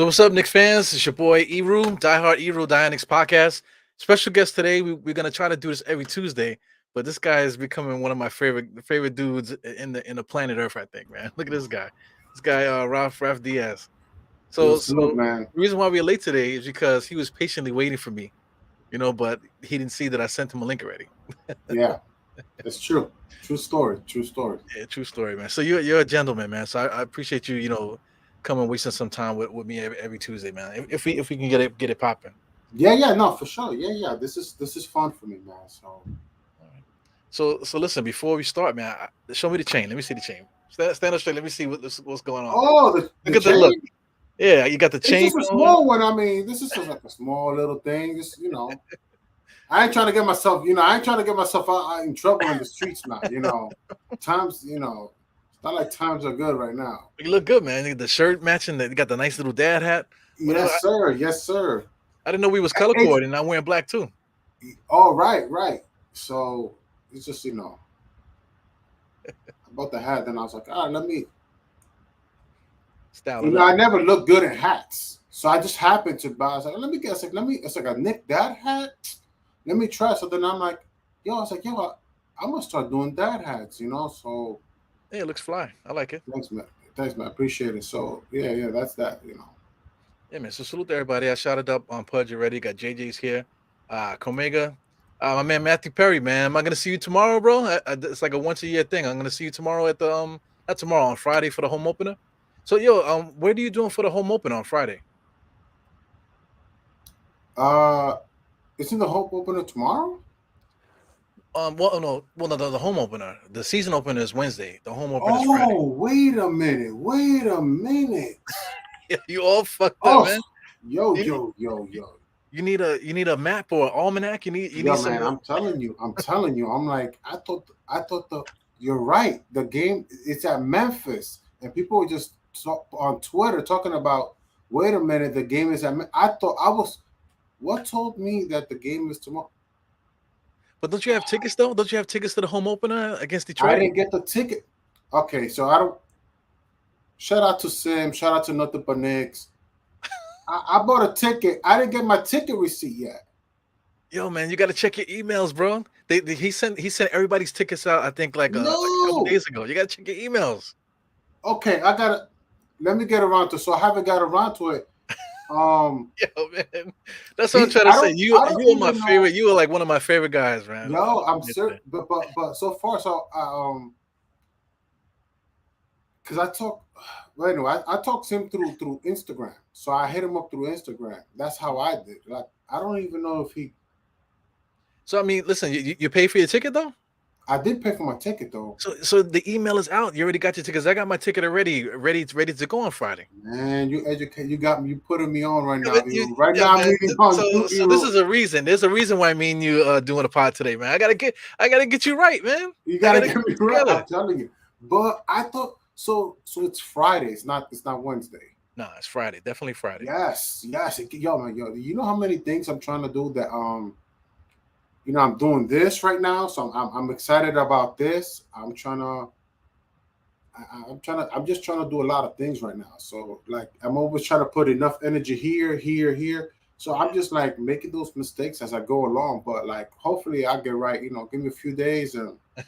So what's up, Knicks fans? It's your boy Eru, diehard Eru, Knicks podcast. Special guest today. We're gonna try to do this every Tuesday, but this guy is becoming one of my favorite dudes in the planet Earth. I think, man. Look at this guy. This guy, Ralph Diaz. Yo, So salute, man. the reason why we're late today is because he was patiently waiting for me, but he didn't see that I sent him a link already. Yeah, it's true. True story. True story. Yeah, true story, man. So you're a gentleman, man. So I appreciate you, coming wasting some time with me every Tuesday, man. If we can get it popping. Yeah, no, for sure. Yeah. This is fun for me, man. So All right. So listen, before we start, man, show me the chain. Let me see the chain. Stand up straight. Let me see what's going on. oh, Look the at the chain. look. Yeah, you got the It's chain just a on. small one. I mean, this is just like a small little thing. Just I ain't trying to get myself. I ain't trying to get myself out in trouble in the streets now. Times. It's not like times are good right now. You look good, man. The shirt matching. You got the nice little dad hat. Whatever. Yes, sir. Yes, sir. I didn't know we was color Hey, coordinated, and I'm wearing black too. oh, right. So it's just about the hat. Then I was like, all right, let me. Style it I up. never looked good in hats. So I just happened to buy. I was like, let me get. It's like a Nick Dad hat. Let me try. So then I'm like, I'm gonna start doing dad hats. So Yeah, it looks fly. I like it. thanks, man. Thanks, man. Appreciate it. So yeah, that's that. Yeah, man. So salute to everybody. I shouted up on Pudge already. Got JJ's here. Comega. My man Matthew Perry, man. Am I gonna see you tomorrow, bro? It's like a once a year thing. I'm gonna see you tomorrow at the not tomorrow, on Friday for the home opener. So where do you doing for the home opener on Friday? Uh, isn't the Hope opener tomorrow? Well, no, the home opener. The season opener is Wednesday. The home opener is Friday. Oh, wait a minute. Wait a minute. Yeah, you all fucked up, Oh, man. yo, You need, yo, yo, yo. you need a map or an almanac. You need Yo, some. man, I'm telling you, I'm like, I thought you're right. The game, it's at Memphis, and people were just on Twitter talking about, wait a minute, the game is at. I thought I was. What told me that the game is tomorrow? But don't you have tickets though? Don't you have tickets to the home opener against I Detroit? didn't get the ticket. Okay, so I don't. Shout out to Sim. Shout out to Nothing But Knicks. I bought a ticket. I didn't get my ticket receipt yet. Yo, man, you got to check your emails, bro. He sent everybody's tickets out. I think like a couple No. days ago. You got to check your emails. Okay, I gotta. Let me get around to. So I haven't got around to it. Yo, man, that's what I'm trying to I say. don't. You I don't you are my even know. favorite. You are like one of my favorite guys, man. Yo, I'm Admit serious, that. but so far, so because I talk. Well, anyway, I talked to him through Instagram. So I hit him up through Instagram. That's how I did. Like I don't even know if he. So I mean, listen, you pay for your ticket though. I did pay for my ticket though. So the email is out. You already got your tickets. I got my ticket already, ready to go on Friday. Man, you educate. You got me. You putting me on right Yeah, now. but you, Right yeah, now, I'm man. reading on you, So this Euro. is a reason. There's a reason why me and you doing a pod today, man. I gotta get you right, man. You I gotta gotta get get me it right. together. I'm telling you. But I thought so. So it's Friday. It's not. It's not Wednesday. Nah, it's Friday. Definitely Friday. Yes. Yo, man, yo. You know how many things I'm trying to do that I'm doing this right now, so I'm excited about this. I'm just trying to do a lot of things right now. So like I'm always trying to put enough energy here. So I'm just like making those mistakes as I go along. But like hopefully I get right. Give me a few days and I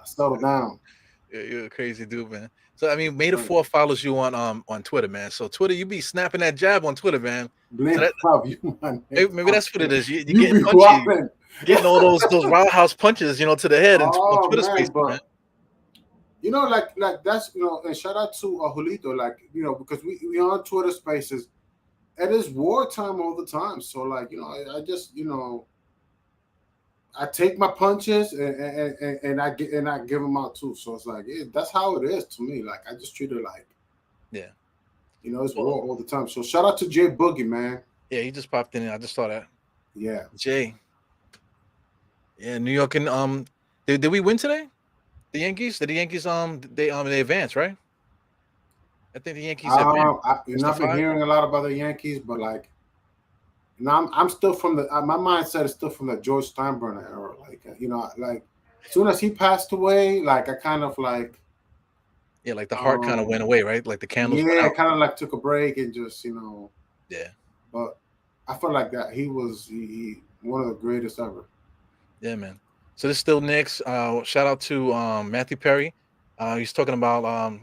settle down. Yeah, you're a crazy dude, man. So I mean, May the Right. 4th follows you on Twitter, man. So Twitter, you be snapping that jab on Twitter, man. So Blame that love you, man. maybe that's what it is. You You getting be punchy, whopping. getting all those roundhouse punches, to the head and on Oh Twitter man, Spaces, man. but like that's and shout out to Julito, like because we on Twitter Spaces, it is wartime all the time. So like I just I take my punches and I give them out too. So it's like that's how it is to me. Like I just treat it like Yeah. it's Well, war all the time. So shout out to Jay Boogie, man. yeah, he just popped in. I just saw that. Yeah. Jay. Yeah, New York and did we win today? The Yankees? Did the Yankees they advanced, right? I think the Yankees advanced. It's the I've been five. hearing a lot about the Yankees, but like I'm still from the my mindset is still from the George Steinbrenner era. Like like as soon as he passed away, like I kind of like Yeah, like the heart kind of Um, went away, right? Like the candles went yeah, out. kind of like took a break and just Yeah, but I felt like that he one of the greatest ever. yeah, man. So this is still Knicks. Shout out to Matthew Perry. He's talking about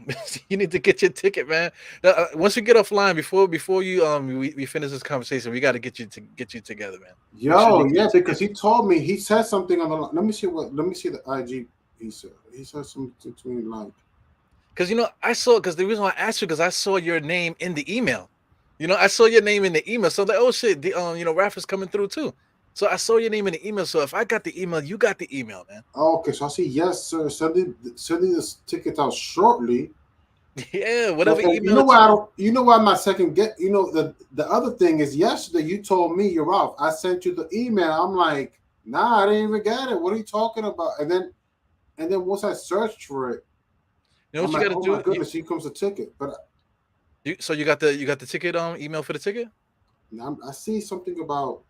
you need to get your ticket, man. Once you get offline, before you we finish this conversation, we got to get you together, man. Make sure you Yo, get your yeah, ticket. because he told me he said something on the. Let me see what. Let me see the IG. He said something between like. Because I saw because the reason why I asked you because I saw your name in the email. I saw your name in the email. So I'm like, oh shit, the Raph is coming through too. So I saw your name in the email. So if I got the email, you got the email, man. Oh, okay, so I see. Yes, sir. Sending this ticket out shortly. Yeah, So, whatever and you email know that why you I don't. You know why my second get. The other thing is yesterday you told me you're off. I sent you the email. I'm like, nah, I didn't even get it. What are you talking about? And then once I searched for it, know I'm what you like, got to oh my do. goodness, here comes a ticket. But So you got the ticket email for the ticket. I see something about.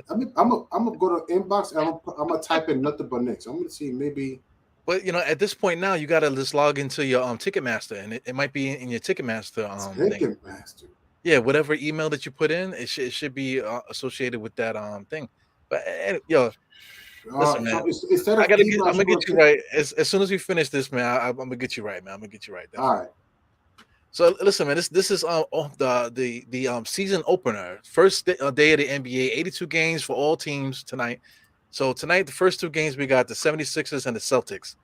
I'm gonna go to inbox and I'm gonna type in nothing but Knicks. I'm gonna see maybe. But at this point now, you got to just log into your Ticketmaster, and it might be in your Ticketmaster thing. Ticketmaster. Yeah, whatever email that you put in, it should be associated with that thing. But yo, listen, man, So instead of email, I I'm gonna should go get to you ticket. right as soon as we finish this, man. I'm gonna get you right, man. I'm gonna get you right, All definitely. right. So listen, man, this is the season opener, first day of the NBA. 82 games for all teams tonight. So tonight, the first two games we got the 76ers and the Celtics.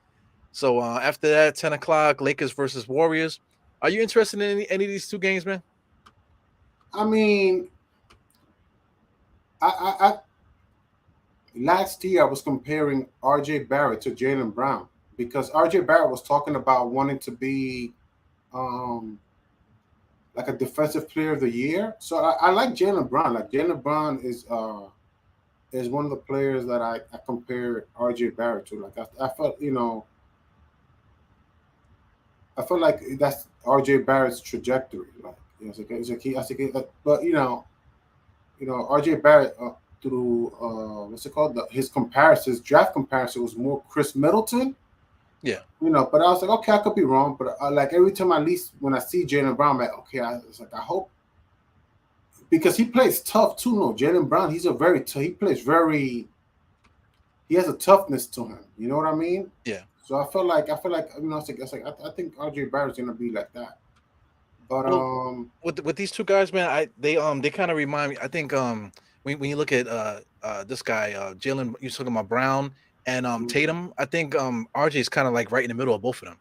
So after that, 10 o'clock, Lakers versus Warriors. Are you interested in any of these two games, man? I mean, I last year I was comparing R.J. Barrett to Jalen Brown because R.J. Barrett was talking about wanting to be um like a defensive player of the year. So I like Jalen Brown. Like Jalen Brown is one of the players that I compare R.J. Barrett to. Like I felt I feel like that's R.J. Barrett's trajectory. Like it's a key, but R.J. Barrett through what's it called? His comparisons, draft comparison was more Chris Middleton. Yeah. But I was like, okay, I could be wrong, but like every time at least when I see Jalen Brown, I'm like, okay, it's like I hope because he plays tough too. No, Jalen Brown, he's a very he plays very he has a toughness to him. You know what I mean? Yeah. So I feel like I think R.J. Barrett's gonna be like that. But Well, with these two guys, man, they kind of remind me. I think when you look at this guy Jalen, you're talking about Brown and Tatum. I think RJ is kind of like right in the middle of both of them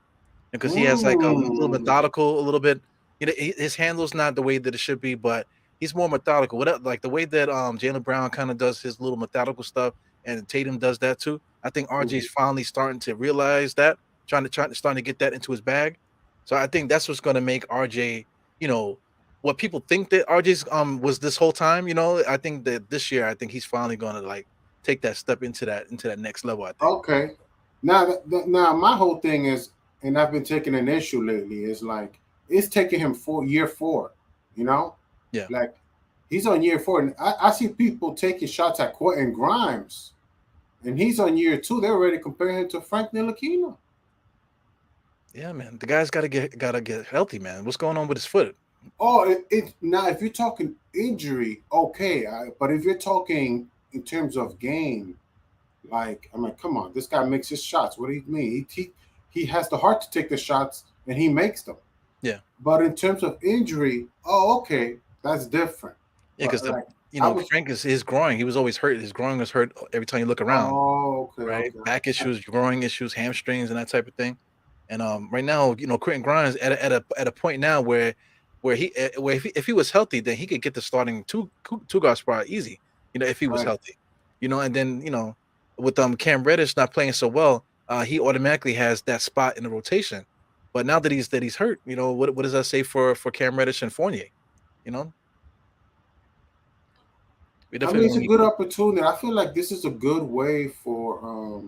because he has like a little mm, methodical, a little bit. His handle's not the way that it should be, but he's more methodical. Whatever, like the way that Jalen Brown kind of does his little methodical stuff, and Tatum does that too. I think RJ's finally starting to realize that, starting to get that into his bag. So I think that's what's going to make RJ, you know, what people think that RJ's was this whole time. I think that this year, I think he's finally going to like take that step into that next level. I think. okay. Now, now my whole thing is, and I've been taking an issue lately. Is like it's taking him year four. You know, Yeah. like he's on year four, and I see people taking shots at Quentin Grimes, and he's on year two. They're already comparing him to Frank Ntilikina. Yeah, man. The guy's gotta get healthy, man. What's going on with his foot? Oh, now if you're talking injury, okay, but if you're talking in terms of game, like I'm like, come on, this guy makes his shots. What do you mean? He has the heart to take the shots and he makes them. Yeah. But in terms of injury, oh, okay, that's different. Yeah, But because like I was, Frank is his groin. He was always hurt. His groin was hurt every time you look around. oh, okay, Right, okay. back issues, growing issues, hamstrings, and that type of thing. And right now, Quentin Grimes at a point now where if he was healthy, then he could get the starting two guard spot easy. If he was Right. healthy, and then with Cam Reddish not playing so well, he automatically has that spot in the rotation. But now that he's hurt, what does that say for Cam Reddish and Fournier? You know, we I mean, definitely it's gonna a need. good opportunity. I feel like this is a good way for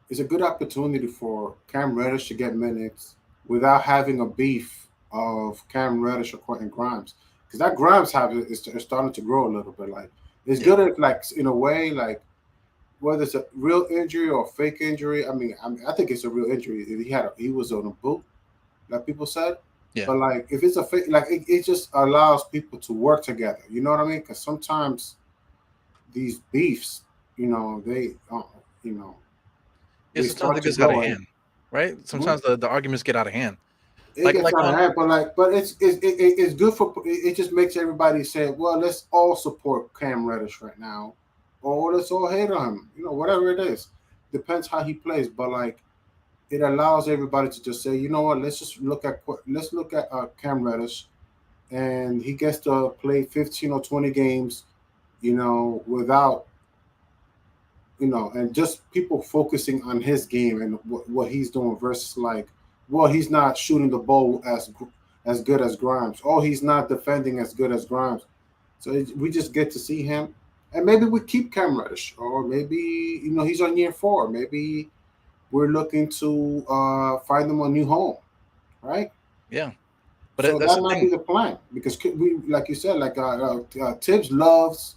it's a good opportunity for Cam Reddish to get minutes without having a beef of Cam Reddish or Quentin Grimes. Because that Grimes habit is starting to grow a little bit. Like it's Yeah, good at like in a way like whether it's a real injury or fake injury. I think it's a real injury. He was on a boot, like people said. Yeah. But like if it's a fake, like it just allows people to work together. You know what I mean? Because sometimes these beefs, you know, you know, Yeah, they sometimes start it to gets out of go and hand, right? mhm, Sometimes the arguments get out of hand. it gets Like out of hand. But like, but it's good for it. Just makes everybody say, well, let's all support Cam Reddish right now, or let's all hate on him. You know, whatever it is, depends how he plays. But like, it allows everybody to just say, you know what, let's look at Cam Reddish, and he gets to play 15 or 20 games, you know, without and just people focusing on his game and what he's doing versus like, well, he's not shooting the ball as good as Grimes. Oh, he's not defending as good as Grimes. So we just get to see him, and maybe we keep Cam Reddish, or maybe he's on year 4. Maybe we're looking to find him a new home, right? Yeah, but So that's that the might be thing. the plan because we, like you said, like Tibbs loves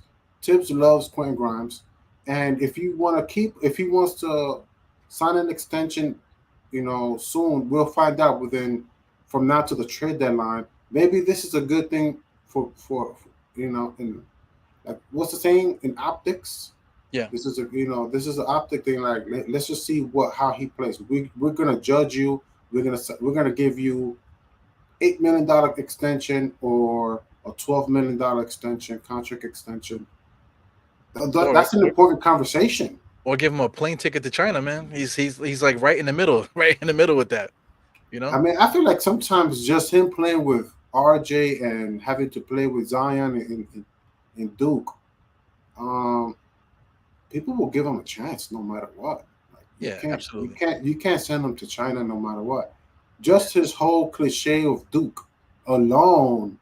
Quentin Grimes, and if he wants to sign an extension, soon we'll find out within from now to the trade deadline. Maybe this is a good thing for in like what's the saying in optics. Yeah. This is an optic thing. Like let's just see how he plays. We're gonna judge you. We're gonna give you $8 million extension or a $12 million extension, contract extension. Or That's an important conversation. or give him a plane ticket to China, man. He's like right in the middle, right in the middle with that. You I know? mean, I feel like sometimes just him playing with RJ and having to play with Zion and Duke, um, people will give him a chance no matter what. Like you Yeah, can't, you absolutely. can't, you can't send him to China no matter what. Just his whole cliche of Duke alone,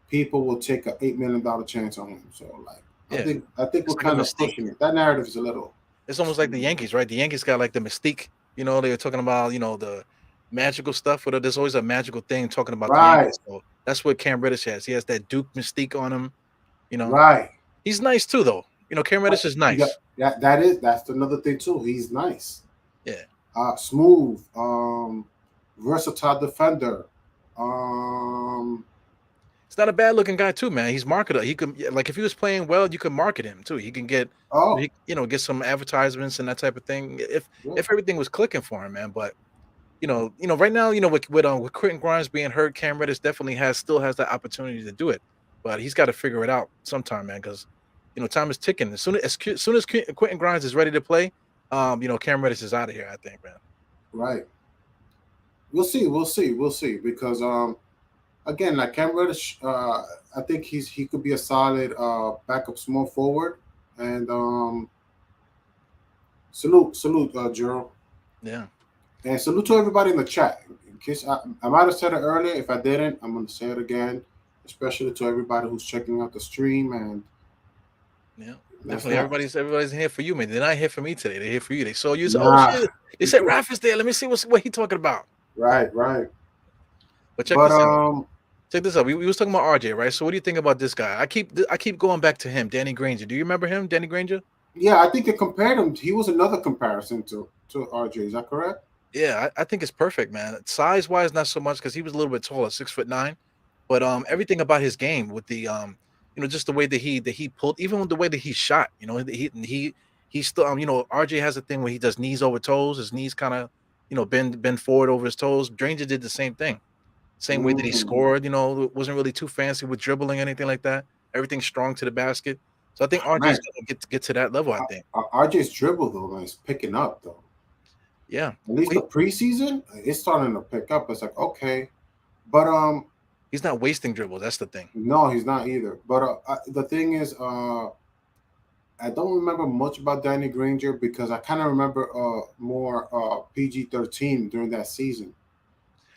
people will take a $8 million chance on him. So like Yeah, I think we're it's like a kind of mystique. pushing it. That narrative is a little It's almost like the Yankees, right? The Yankees got like the mystique. They were talking about the magical stuff. But there's always a magical thing talking about the right, Yankees. So that's what Cam Reddish has. He has that Duke mystique on him. You know, right. he's nice too, though. Cam Reddish is Yeah, nice. that's another thing too. He's nice, Yeah, smooth, versatile defender. Um, he's not a bad looking guy too, man. He's marketable. He could like if he was playing well, you could market him too. He can get oh, get some advertisements and that type of thing yeah, if everything was clicking for him, man. But right now, with Quentin Grimes being hurt, Cam Reddish definitely still has that opportunity to do it, but he's got to figure it out sometime, man, because time is ticking. As soon as Quentin Grimes is ready to play, Cam Reddish is out of here. I think, man. right. We'll see. Because again, like Cam Reddish, I think he could be a solid backup small forward. And salute, Gerald. Yeah, And salute to everybody in the chat. In case I might have said it earlier. If I didn't, I'm going to say it again, especially to everybody who's checking out the stream. And yeah, that's definitely. that. Everybody's here for you, man. They're not here for me today. They're here for you. They saw you. Say, oh Nah, shit! They said Raph is there. Let me see what he talking about. right. But check But this out. Check this out. We was talking about RJ, right? So what do you think about this guy? I keep going back to him, Danny Granger. Do you remember him, Danny Granger? yeah, I think it compared him. He was another comparison to RJ. Is that correct? Yeah, I think it's perfect, man. Size wise, not so much because he was a little bit taller, 6'9", but everything about his game with the just the way that he pulled, even with the way that he shot, he still RJ has a thing where he does knees over toes, his knees kind of bend forward over his toes. Granger did the same thing, same way that he Mm, scored. It wasn't really too fancy with dribbling, anything like that. Everything strong to the basket. So I think RJ is man, gonna get to that level. I think. RJ's dribble though, man, is picking up though. Yeah. At least the preseason, it's starting to pick up. It's like okay, but He's not wasting dribbles. That's the thing. no, he's not either. But the thing is, I don't remember much about Danny Granger because I kind of remember more PG-13 during that season.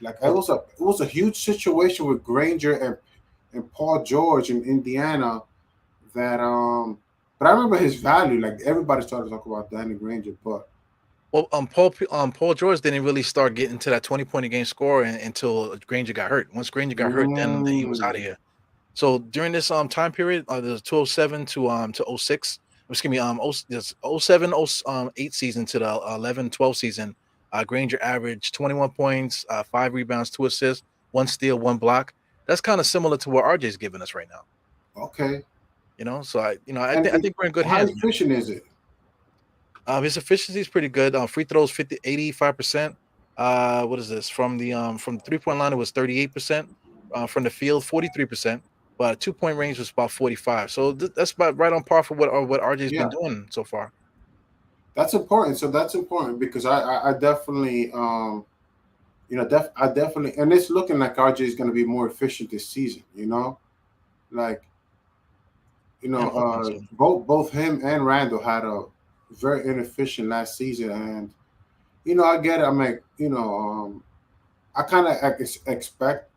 Like Well, it was a huge situation with Granger and Paul George in Indiana that but I remember his value. Like everybody started to talk about Danny Granger, but Paul George didn't really start getting to that 20 point a game score until Granger got hurt. Once Granger got hurt, then he was out of mm, here. So during this time period, there's 207 to '06. excuse me, this 07, 08 season to the 11, 12 season, Granger averaged 21 points, 5 rebounds, 2 assists, 1 steal, 1 block. That's kind of similar to what RJ's giving us right now. Okay. So I And think we're in good how hands, man. efficient is it? His efficiency is pretty good. Free throws 85%. What is this? From the 3 point line, it was 38%. From the field, 43%. But 2 point range was about 45. So that's about right on par for what RJ's been Yeah, doing so far. that's important. So that's important because I definitely I definitely, and it's looking like RJ is going to be more efficient this season. Like Yeah, I'm hoping so. both him and Randall had a very inefficient last season, and I get it. I mean, I kind of expect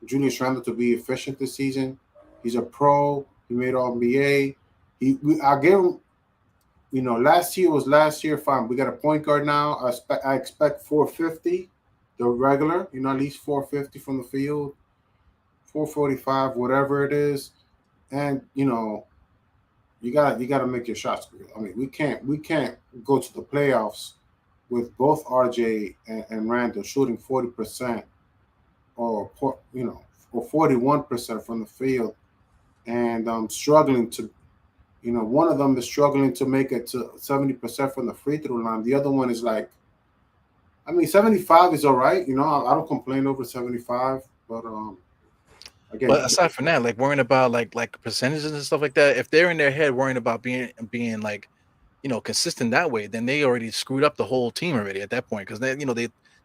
Julius Randle to be efficient this season. He's a pro. He made All NBA. I gave him. Last year was last year. Fine. We got a point guard now. I expect 450, the regular. At least 450 from the field, 445, whatever it is, and you gotta make your shots. I mean, we can't go to the playoffs with both RJ and Randall shooting 40% or or 41% from the field, and struggling to one of them is struggling to make it to 70% from the free throw line. The other one is like, I mean, 75 is all right. I don't complain over 75, but again, But aside from that, like worrying about like percentages and stuff like that, if they're in their head worrying about being like consistent that way, then they already screwed up the whole team already at that point because they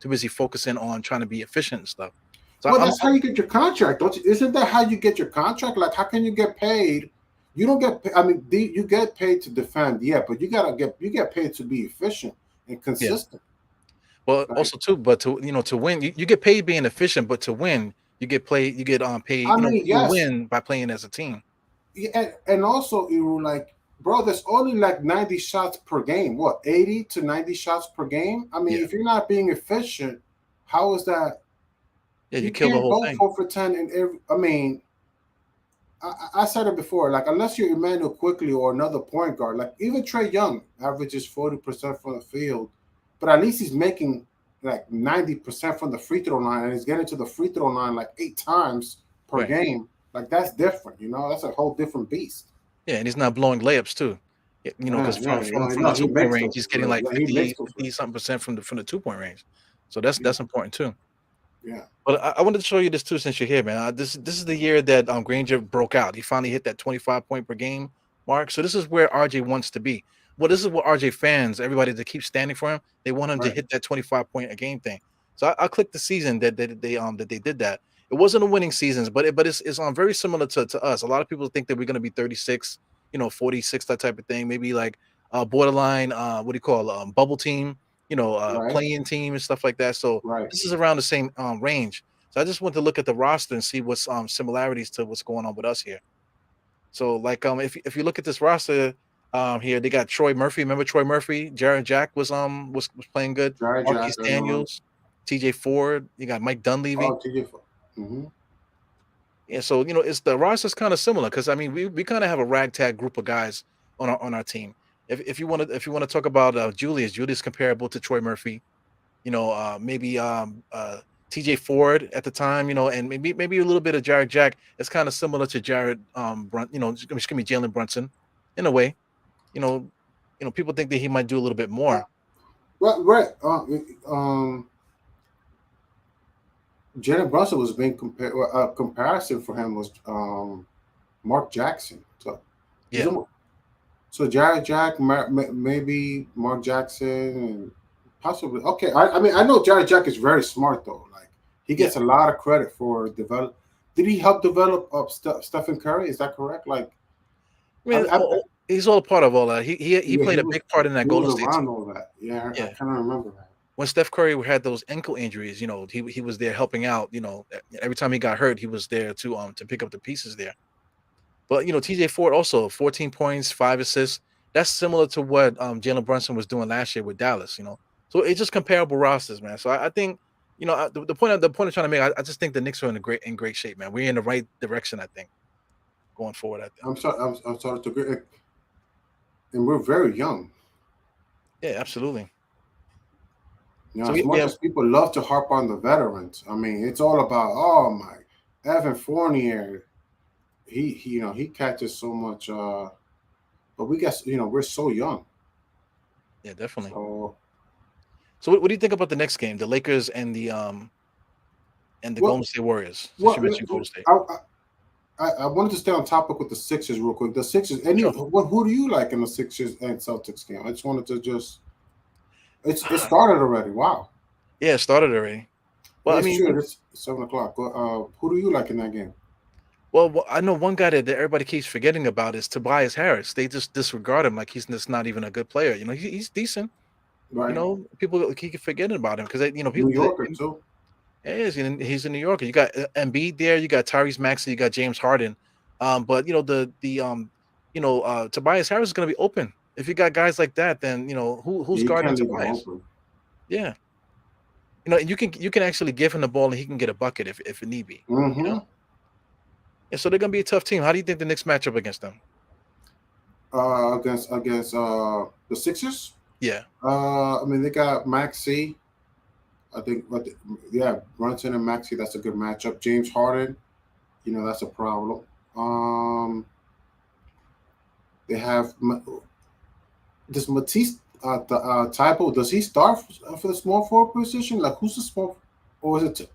too busy focusing on trying to be efficient and stuff. So well, that's how you get your contract, don't you? Isn't that how you get your contract? Like, how can you get paid? You don't get. I mean, you get paid to defend, yeah, but you get paid to be efficient and yeah. consistent. Well, Like, also too, but to win, you get paid being efficient, but to win, you get paid. I mean, You yes, win by playing as a team. yeah, and also you like, bro, there's only like 90 shots per game. What, 80 to 90 shots per game? I mean, Yeah, if you're not being efficient, how is that? yeah, you You kill the can't whole go thing. 4 for 10 in every. I mean, I said it before. Like, unless you're Emmanuel Quickly or another point guard, like even Trey Young averages 40% from the field, but at least he's making like 90% from the free throw line, and he's getting to the free throw line like 8 times per Right. game. Like, that's different. That's a whole different beast. Yeah, and he's not blowing layups too. Because Yeah, from yeah, from yeah. from the No, he 2 point makes range, those. he's getting like Yeah, he makes those. 50 something percent from the 2 point range. So that's Yeah, important too. yeah. But I wanted to show you this too since you're here, man. This is the year that Granger broke out. He finally hit that 25 point per game mark. So this is where RJ wants to be. Well, this is what RJ fans, everybody that keeps standing for him, they want him to Right. hit that 25 point a game thing. So I clicked the season that they did that. It wasn't a winning seasons, but it's very similar to us. A lot of people think that we're gonna be 36, 46, that type of thing. Maybe like borderline what do you call bubble team, Right. playing team and stuff like that. So Right. this is around the same range. So I just want to look at the roster and see what's similarities to what's going on with us here. So like if you look at this roster here, they got Troy Murphy. Remember Troy Murphy? Jared Jack was playing good. Jared Jack, Marquise I know him. Daniels, TJ Ford. You got Mike Dunleavy. Oh, TJ. Mm-hmm. Yeah, so it's the roster's kind of similar because I mean we kind of have a ragtag group of guys on our team. If you want to talk about Julius comparable to Troy Murphy. Maybe TJ Ford at the time, and maybe a little bit of Jared Jack. It's kind of similar to Jared excuse me, Jalen Brunson in a way. You know, people think that he might do a little bit more. Right. Right. Jalen Brunson was being compared. Comparison for him was Mark Jackson. So he's Yeah, a, so Jared Jack, maybe Mark Jackson, and possibly. Okay, I mean, I know Jared Jack is very smart though. Like, he yeah. gets a lot of credit for develop. Did he help develop Stephen Curry? Is that correct? Like, I I, mean, I, he's all part of all that. He yeah, played a big part in that he was Golden State around team. all that. Yeah, I Yeah, kind of remember that. when Steph Curry had those ankle injuries, he was there helping out. Every time he got hurt, he was there to pick up the pieces there. But TJ Ford also 14 points, 5 assists. That's similar to what Jalen Brunson was doing last year with Dallas. So it's just comparable rosters, man. So I think the point I'm trying to make, I just think the Knicks are in great shape, man. We're in the right direction, I think, going forward. I think. I'm sorry. I'm sorry to agree. and we're very young. Yeah, absolutely. You know, So as we much have as people love to harp on the veterans, I mean, it's all about oh my, Evan Fournier. He you know he catches so much. But we guess we're so young. yeah, definitely. So So what do you think about the next game, the Lakers and the what Golden State Warriors? Since what you mentioned Golden State, I wanted to stay on topic with the Sixers real quick. The Sixers. sure. Who do you like in the Sixers and Celtics game? I just wanted to just it Ah, started already. Wow. yeah, it started already. Well, I It's mean, true. It's 7 o'clock. But who do you like in that game? I know one guy that everybody keeps forgetting about is Tobias Harris. They just disregard him like he's just not even a good player. You know, he's decent. You Right. know, people keep forgetting about him because New people. Yorker too. He's in New York. You got Embiid there. You got Tyrese Maxey. You got James Harden. But Tobias Harris is going to be open. If you got guys like that, then who's Yeah, you guarding can't leave him Tobias? open. Yeah, and you can actually give him the ball and he can get a bucket if it need be. You know, Mm-hmm. and so they're going to be a tough team. How do you think the next matchup against them? Against the Sixers. Yeah, I mean they got Maxi. I think, but yeah, Brunson and Maxi. That's a good matchup. James Harden. That's a problem. Um, they have does Matisse the Typo. Does he start for the small forward position? Like who's the small, or is it?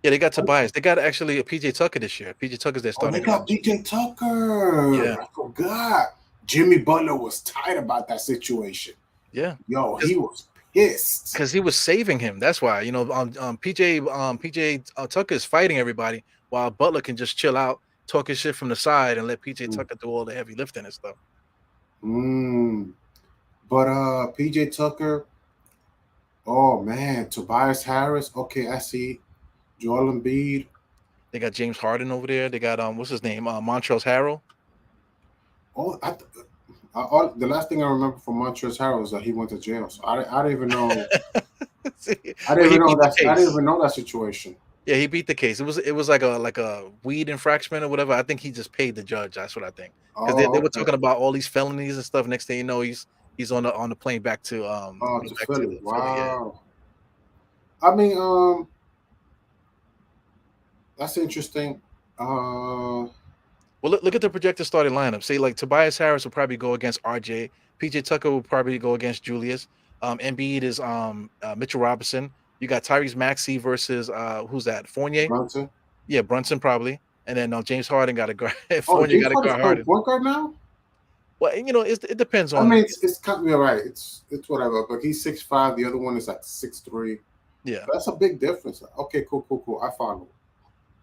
yeah. They got Tobias. They got actually a PJ Tucker this year. PJ Tucker's their Oh, they starting guard got this year. PJ Tucker. Yeah, I forgot. Jimmy Butler was tight about that situation. yeah. Yo, he was pissed. Because he was saving him. That's why PJ Tucker is fighting everybody while Butler can just chill out, talk his shit from the side, and let PJ Mm. Tucker do all the heavy lifting and stuff. Mm. But PJ Tucker, oh man, Tobias Harris. Okay, I see. Joel Embiid. They got James Harden over there. They got what's his name? Montrezl Harrell. Oh, the last thing I remember from Montrezl Harrell is that he went to jail. So I didn't even know. See, I well, didn't he even know beat the that. I didn't case. even know that situation. Yeah, he beat the case. It was like a weed infraction or whatever. I think he just paid the judge. That's what I think. Because they Oh, were okay. talking about all these felonies and stuff. Next thing you know, he's on the plane back to Oh, to back to Philly. Philly. Yeah. Wow. I mean, that's interesting. Uh, Well, look at the projected starting lineup. Say like Tobias Harris will probably go against RJ. PJ Tucker will probably go against Julius. Embiid is Mitchell Robinson. You got Tyrese Maxey versus who's that? Fournier. Brunson. Yeah, Brunson probably. And then James Harden got to guard. Oh, Fournier James got to Harden's guard playing Harden. point guard now. Well, it depends I mean, on. it's kind of right. It's whatever. But he's 6'5". The other one is like 6'3". Yeah. That's a big difference. Okay, cool. I follow.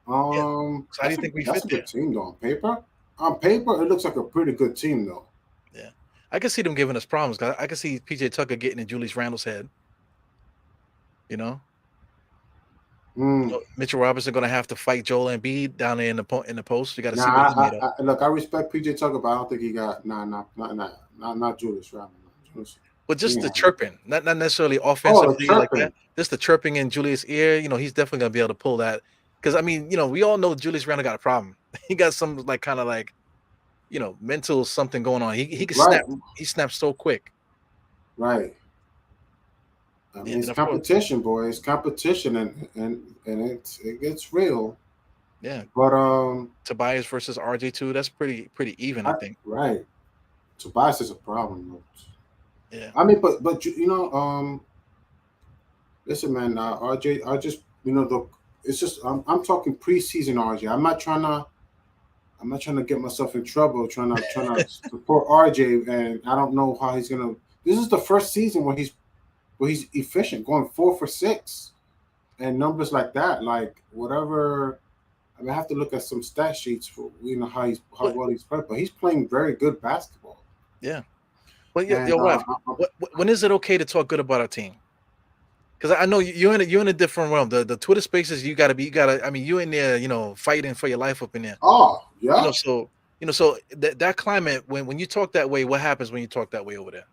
Yeah. So how do you think we That's fit a there? good team though on paper. On paper, it looks like a pretty good team though. Yeah. I can see them giving us problems. 'Cause I can see PJ Tucker getting in Julius Randle's head. You know. Mm. Mitchell Robinson going to have to fight Joel Embiid down there in the post. You got to Now, see what he made of. look, I respect PJ Tucker, but I don't think he got not Julius Randle. Julius. But just the Yeah. chirping, not necessarily Oh, the offensively like that. chirping. Just the chirping in Julius' ear. He's definitely gonna be able to pull that. Because I mean, we all know Julius Randle got a problem. He got some like kind of like mental something going on. He can Right, snap. He snaps so quick. right. I Yeah, mean, and it's of course, competition, boy. It's competition, and it gets real. yeah. But Tobias versus RJ2. That's pretty even, I think. right. Tobias is a problem. Though. Yeah. I mean, but listen, man. RJ, I just it's just I'm talking preseason RJ. I'm not trying to get myself in trouble. Trying to support RJ, and I don't know how he's gonna. This is the first season where he's efficient, going 4 for 6, and numbers like that. Like whatever. I mean, I have to look at some stat sheets for how But well he's playing, but he's playing very good basketball. yeah. But yeah, And your wife. When is it okay to talk good about our team? Because I know you're in a different realm. The Twitter spaces you gotta. I mean, you in there, fighting for your life up in there. oh You yeah, know, so that climate when you talk that way, what happens when you talk that way over there?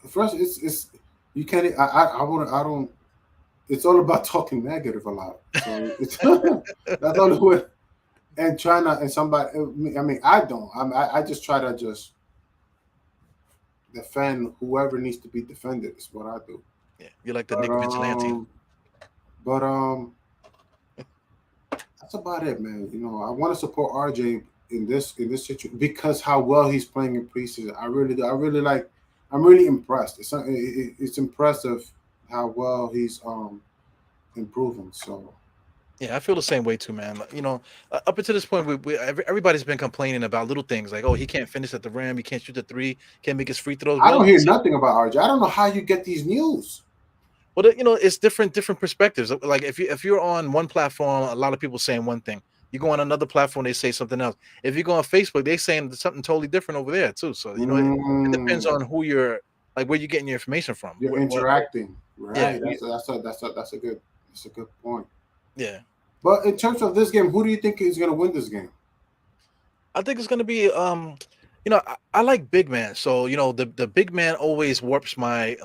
first it's you can't. I want I don't. It's all about talking negative a lot. So it's that's the only way. and trying to and somebody. I mean, I don't. I just try to just defend whoever needs to be defended. Is what I do. Yeah, you're like the But Nick vigilante. but that's about it, man. You know, I want to support RJ in this situation because how well he's playing in preseason. I really do. I really like. I'm really impressed. It's impressive how well he's improving. So Yeah, I feel the same way too, man. Like, up until this point, everybody's been complaining about little things like, oh, he can't finish at the rim, he can't shoot the three, can't make his free throws. I Well, don't hear nothing about RJ. I don't know how you get these news. it's different perspectives. Like if you're on one platform, a lot of people saying one thing. You go on another platform, they say something else. If you go on Facebook, they saying something totally different over there too. So it depends Mm, on who you're like, where you're getting your information from. you're interacting, Yeah, right? That's a good point. yeah. But in terms of this game, who do you think is going to win this game? I think it's gonna be I like big man. So the big man always warps my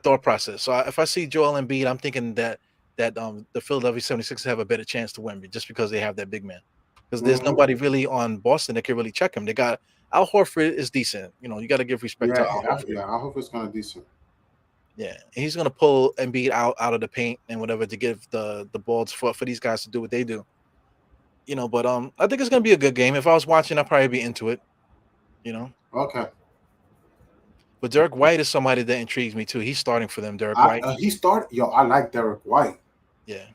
thought process. So if I see Joel Embiid, I'm thinking that the Philadelphia 76ers have a better chance to win just because they have that big man. Because there's Hmm. nobody really on Boston that can really check him. They got Al Horford is decent. You got to give respect to Yeah, Al Horford. yeah. I hope it's going to be decent. Yeah, and he's gonna pull Embiid out of the paint and whatever to give the balls for these guys to do what they do. But I think it's gonna be a good game. If I was watching, I'd probably be into it. You know. Okay. But Derek White is somebody that intrigues me too. He's starting for them, Derek White. He started. Yo, I like Derek White. Yeah,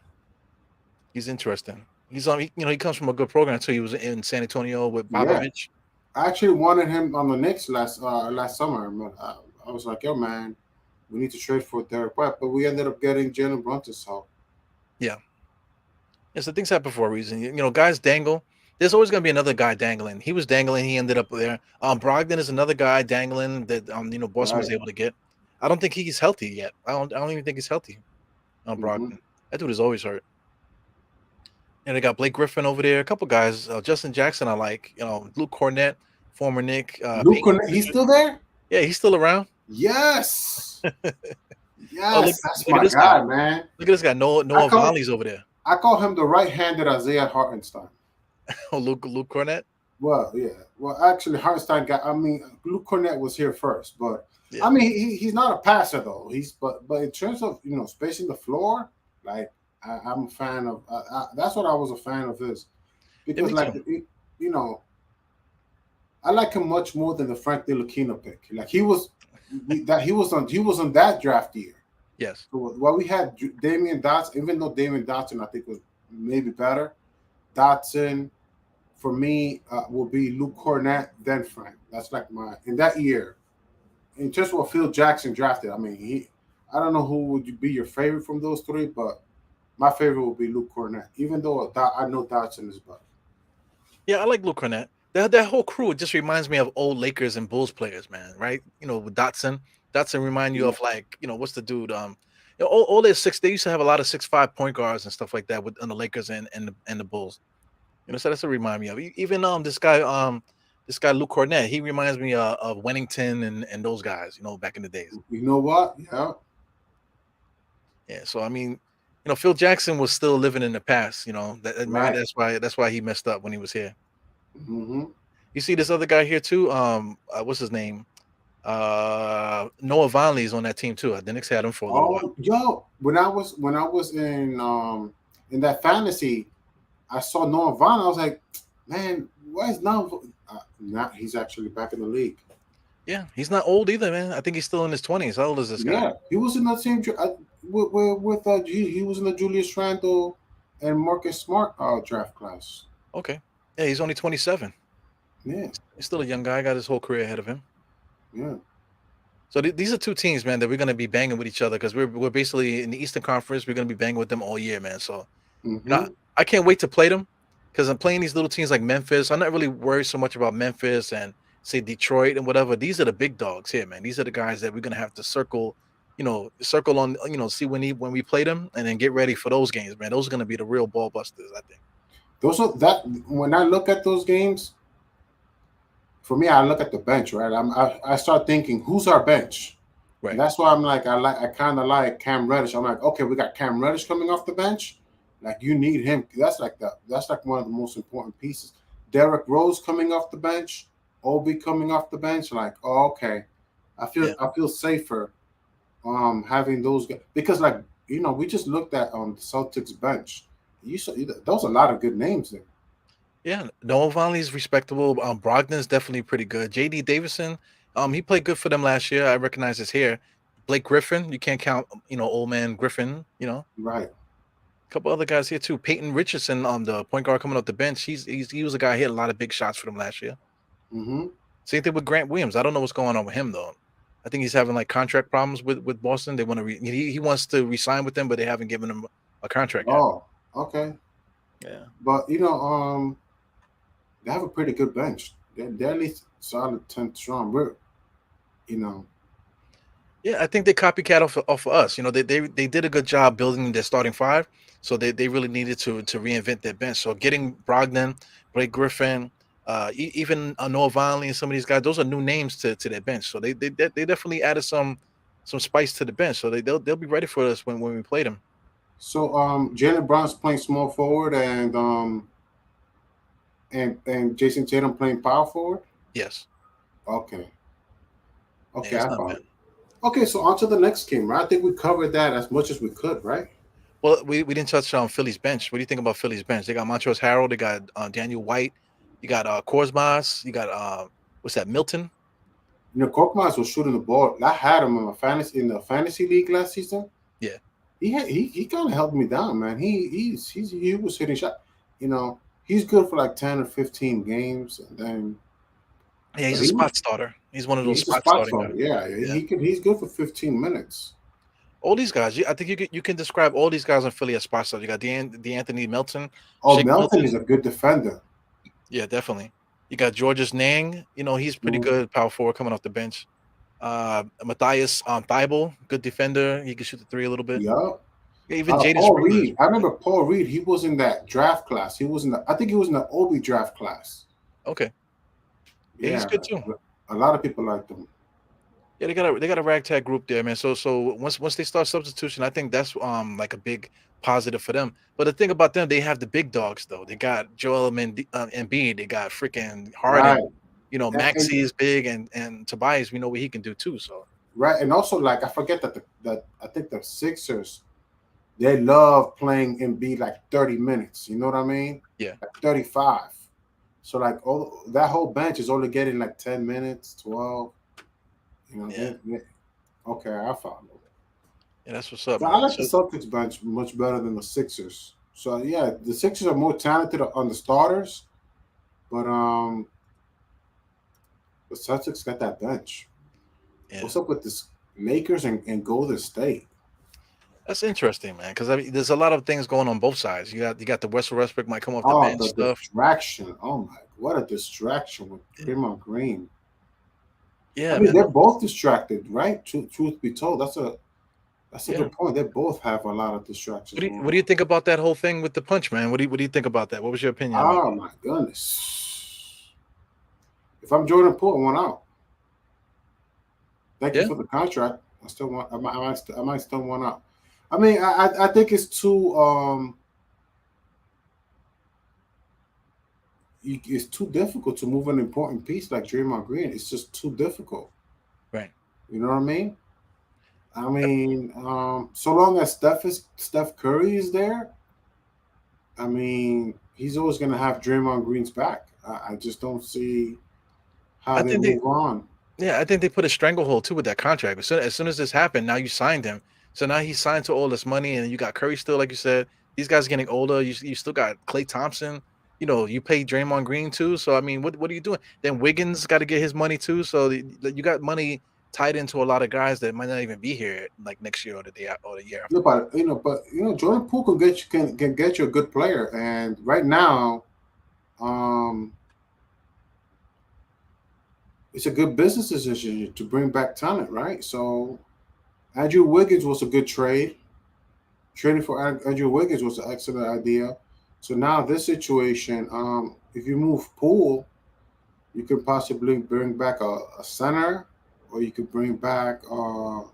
he's interesting. He's on. He comes from a good program too. He was in San Antonio with Yeah, Popovich. I actually wanted him on the Knicks last summer. But I was like, yo, man, we need to trade for Derek White, but we ended up getting Jalen Brunson. So Yeah, yeah. So things happen for a reason. Guys dangle. There's always going to be another guy dangling. He was dangling. He ended up there. Brogdon is another guy dangling that Boston was right. able to get. I don't think he's healthy yet. I don't even think he's healthy. Hmm. Brogdon. That dude is always hurt. And they got Blake Griffin over there. A couple guys. Justin Jackson, I like. Luke Cornett, former Nick. Peyton He's Pritchard. still there. Yeah, he's still around. Yes, Oh, look, yes, that's look at my this guy. guy, man. Look at this guy. I Noah call Vonleh's over there. I call him the right-handed Isaiah Hartenstein. Oh, Luke Cornett. Well, yeah. Well, actually, Hartenstein got. I mean, Luke Cornett was here first, but Yeah, I mean, he's not a passer though. But in terms of spacing the floor, like I'm a fan of. That's what I was a fan of his yeah, because me too. you know I like him much more than the Frank Ntilikina pick. Like he was on that draft year. Yes. So while we had Damian Dotson, even though Damian Dotson I think was maybe better, Dotson for me will be Luke Cornett then Frank. That's like my in that year. In terms of what Phil Jackson drafted, I mean I don't know who would be your favorite from those three, but my favorite would be Luke Cornett. Even though I know Dotson is better. Yeah, I like Luke Cornett. That whole crew just reminds me of old Lakers and Bulls players, man. Right? With Dotson. Dotson remind you Yeah, of like what's the dude? All their six. They used to have a lot of 6'5" point guards and stuff like that with on the Lakers and the Bulls. So that's what remind me of. Even this guy Luke Cornett. He reminds me of Wennington and those guys. Back in the days. you know what? Yeah, Yeah. So I mean, Phil Jackson was still living in the past. Maybe right. that's why he messed up when he was here. Hmm. You see this other guy here too. What's his name? Noah Vonleh's on that team too. The Knicks had him for a little while. Oh, yo, when I was in that fantasy, I saw Noah Vaughn. I was like, man, why is Noah? Now he's actually back in the league. Yeah, he's not old either, man. I think he's still in his 20s. How old is this guy? Yeah, he was in that same he was in the Julius Randle and Marcus Smart draft class. Okay. Yeah, he's only 27. Yeah, He's still a young guy. Got his whole career ahead of him. yeah. So these are two teams, man, that we're gonna be banging with each other because we're basically in the Eastern Conference. We're gonna be banging with them all year, man. So you know, Hmm. I can't wait to play them because I'm playing these little teams like Memphis. I'm not really worried so much about Memphis and say Detroit and whatever. These are the big dogs here, man. These are the guys that we're gonna have to circle on, see when we play them and then get ready for those games, man. Those are gonna be the real ball busters, I think. Those are that when I look at those games, for me, I look at the bench, right? I start thinking, who's our bench? And Right. that's why I'm like, I kind of like Cam Reddish. I'm like, okay, we got Cam Reddish coming off the bench. Like you need him. That's like that. That's like one of the most important pieces. Derrick Rose coming off the bench, Obi coming off the bench. Like, oh, okay, Yeah. I feel safer having those guys because like we just looked at the Celtics bench. You saw those a lot of good names there. Yeah, Noah Vonleh's respectable. Brogdon's definitely pretty good. JD Davison, he played good for them last year. I recognize his hair. Blake Griffin, you can't count, old man Griffin. Right. A couple other guys here too. Peyton Richardson, the point guard coming off the bench. He was a guy who hit a lot of big shots for them last year. Mm-hmm. Same thing with Grant Williams. I don't know what's going on with him though. I think he's having like contract problems with Boston. They want to he wants to resign with them, but they haven't given him a contract yet. Oh, okay. Yeah. But they have a pretty good bench. They're at least solid 10 strong. You know, Yeah, I think they copycat off of us. They did a good job building their starting five, so they really needed to reinvent their bench. So getting Brogdon, Blake Griffin, even Noah Vonleh and some of these guys, those are new names to their bench. So they definitely added some spice to the bench. So they'll be ready for us when we play them. so Jalen Brown's playing small forward and Jason Tatum playing power forward. Yes, Okay. yeah, Okay, it's I not follow. bad. Okay, so on to the next game, right? I think we covered that as much as we could, right? Well, we didn't touch on Philly's bench. What do you think about Philly's bench? They got Montrezl Harrell, they got Daniel White, you got Korsmas, you got what's that, Milton? Korkmaz was shooting the ball. I had him in the fantasy league last season. Yeah. He kind of held me down, man. He was hitting shot. You know, he's good for like 10 or 15 games, and then Yeah, he's but a he was spot starter. He's one of those he's a spot spot starting guys. starter. Yeah, Yeah. he's good for 15 minutes. All these guys, I think you can describe all these guys on Philly as spot starters. You got DeAnthony Melton, Oh, Shake Melton is Milton. a good defender. Yeah, definitely. You got Georges Nang. He's pretty Mhm. good power forward coming off the bench. Matthias Thibault, good defender. He can shoot the three a little bit. Yeah. Yeah, even Jaden Paul Springer is Reed. I pretty good. remember Paul Reed. He was in that draft class. He was in the. I think he was in the Obi draft class. Okay. Yeah, he's Yeah, good too. a lot of people liked him. Yeah, they got a ragtag group there, man. So once they start substitution, I think that's like a big positive for them. But the thing about them, they have the big dogs though. They got Joel Embiid, they got freaking Right. Harden. And Maxey is big, and Tobias, we know what he can do too. So right, and also like I forget that I think the Sixers they love playing Embiid like 30 minutes. You know what I mean? yeah, Like 35. So like all that whole bench is only getting like 10 minutes, 12. You know, yeah, okay, I follow. yeah, that's what's up, But I man. like the So Celtics bench much better than the Sixers. So yeah, the Sixers are more talented on the starters, but the Celtics got that bench. yeah, What's up with this Lakers and Golden State? that's interesting, man. Because I mean, there's a lot of things going on both sides. You got the Westbrook might come off the Oh, bench the stuff. distraction. Oh my, what a distraction with Draymond Green. I Yeah, mean, man. they're both distracted, right? Truth be told, that's a Yeah. good point. They both have a lot of distractions going What do you on. think about that whole thing with the punch, man? What do you think about that? What was your opinion about Oh that? my goodness. If I'm Jordan Poole, I want out. Thank you Yeah, for the contract. I still want. I might still want out. I mean, I think it's too it's too difficult to move an important piece like Draymond Green. It's just too difficult. right. You know what I mean? So long as Steph Curry is there, I mean, he's always going to have Draymond Green's back. I just don't see how I they think they move on. Yeah, I think they put a stranglehold too with that contract. As soon as this happened, now you signed him. So now he's signed to all this money, and you got Curry still, like you said. These guys are getting older. You still got Klay Thompson. You pay Draymond Green too. So I mean, what are you doing? Then Wiggins got to get his money too. So you got money tied into a lot of guys that might not even be here like next year or the year Yeah, after. Jordan Poole can get you a good player, and right now, um, it's a good business decision to bring back talent, right? So Andrew Wiggins was a good trade. Trading for Andrew Wiggins was an excellent idea. So now this situation, if you move Poole, you could possibly bring back a center, or you could bring back. I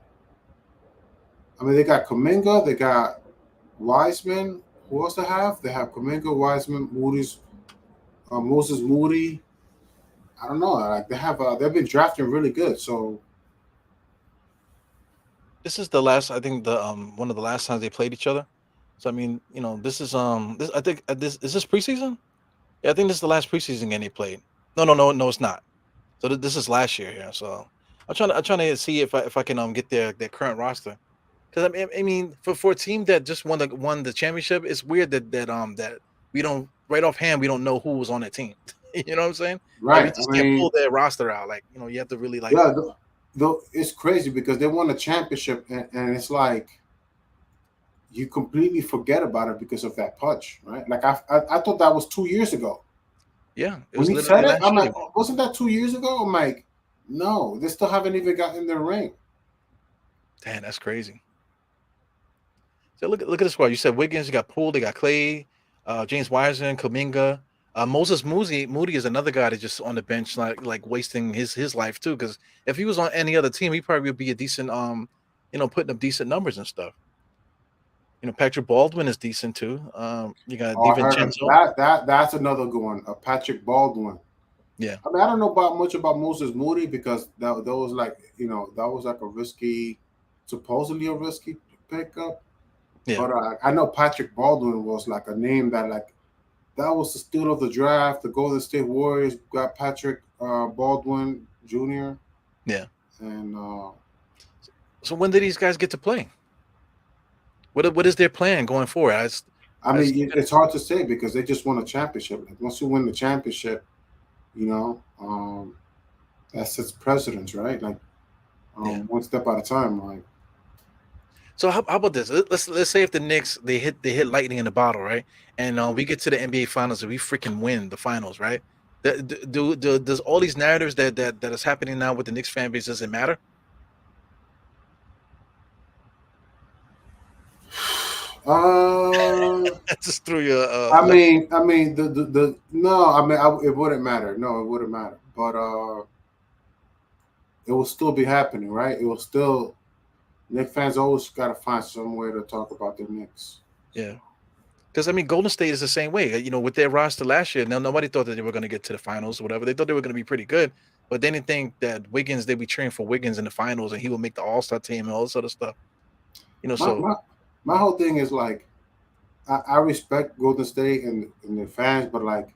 mean, they got Kaminga, they got Wiseman. who else they have? They have Kaminga, Wiseman, Moody's, Moses Moody. I don't know. Like they have, they've been drafting really good. So This is the last. I think the one of the last times they played each other. So I mean, this is this. I think this is this preseason. Yeah, I think this is the last preseason game they played. No, no, no, no, it's not. So this is last year here. So I'm trying to see if I can get their current roster. Because I mean, for a team that just won the championship, it's weird that we don't right offhand we don't know who was on that team. You know what I'm saying? Like we right. I just can't pull mean, their roster out. Like you have to really like yeah, though it's crazy because they won a championship, and it's like you completely forget about it because of that punch, right? Like I thought that was 2 years ago. yeah, it When was he said literally it, last I'm year they like, won. wasn't that 2 years ago? I'm like, no, they still haven't even gotten in their ring. Damn, that's crazy. So look at this squad. You said Wiggins, you got Poole, they got Clay, James Wiseman, Kuminga. Moses Moody is another guy that's just on the bench, like wasting his life too. Because if he was on any other team, he probably would be a decent putting up decent numbers and stuff. Patrick Baldwin is decent too. You got Oh, I heard of DiVincenzo. that. That's another good one. Patrick Baldwin. Yeah, I mean, I don't know about much about Moses Moody because that was like that was like a risky, supposedly a risky pickup. yeah, But I know Patrick Baldwin was like a name that like that was the steal of the draft. The Golden State Warriors got Patrick Baldwin Jr. yeah. and So when did these guys get to play? What is their plan going forward? I I just mean it's hard to say because they just won a championship. Like once you win the championship, you know, that sets precedence, right? Like yeah. one step at a time. Like So how about this? Let's say if the Knicks they hit lightning in the bottle, right? And we get to the NBA Finals and we freaking win the finals, right? Does all these narratives that is happening now with the Knicks fan base, does it matter? uh Just through your I mean, the no, I mean, it wouldn't matter. No, it wouldn't matter. But it will still be happening, right? It will still. Knicks fans always got to find some way to talk about the Knicks. yeah. Because I mean, Golden State is the same way. With their roster last year, now nobody thought that they were going to get to the finals or whatever. They thought they were going to be pretty good, but they didn't think that Wiggins they'd be cheering for Wiggins in the finals and he would make the All Star team and all this other stuff. My So my whole thing is like I respect Golden State and their fans, but like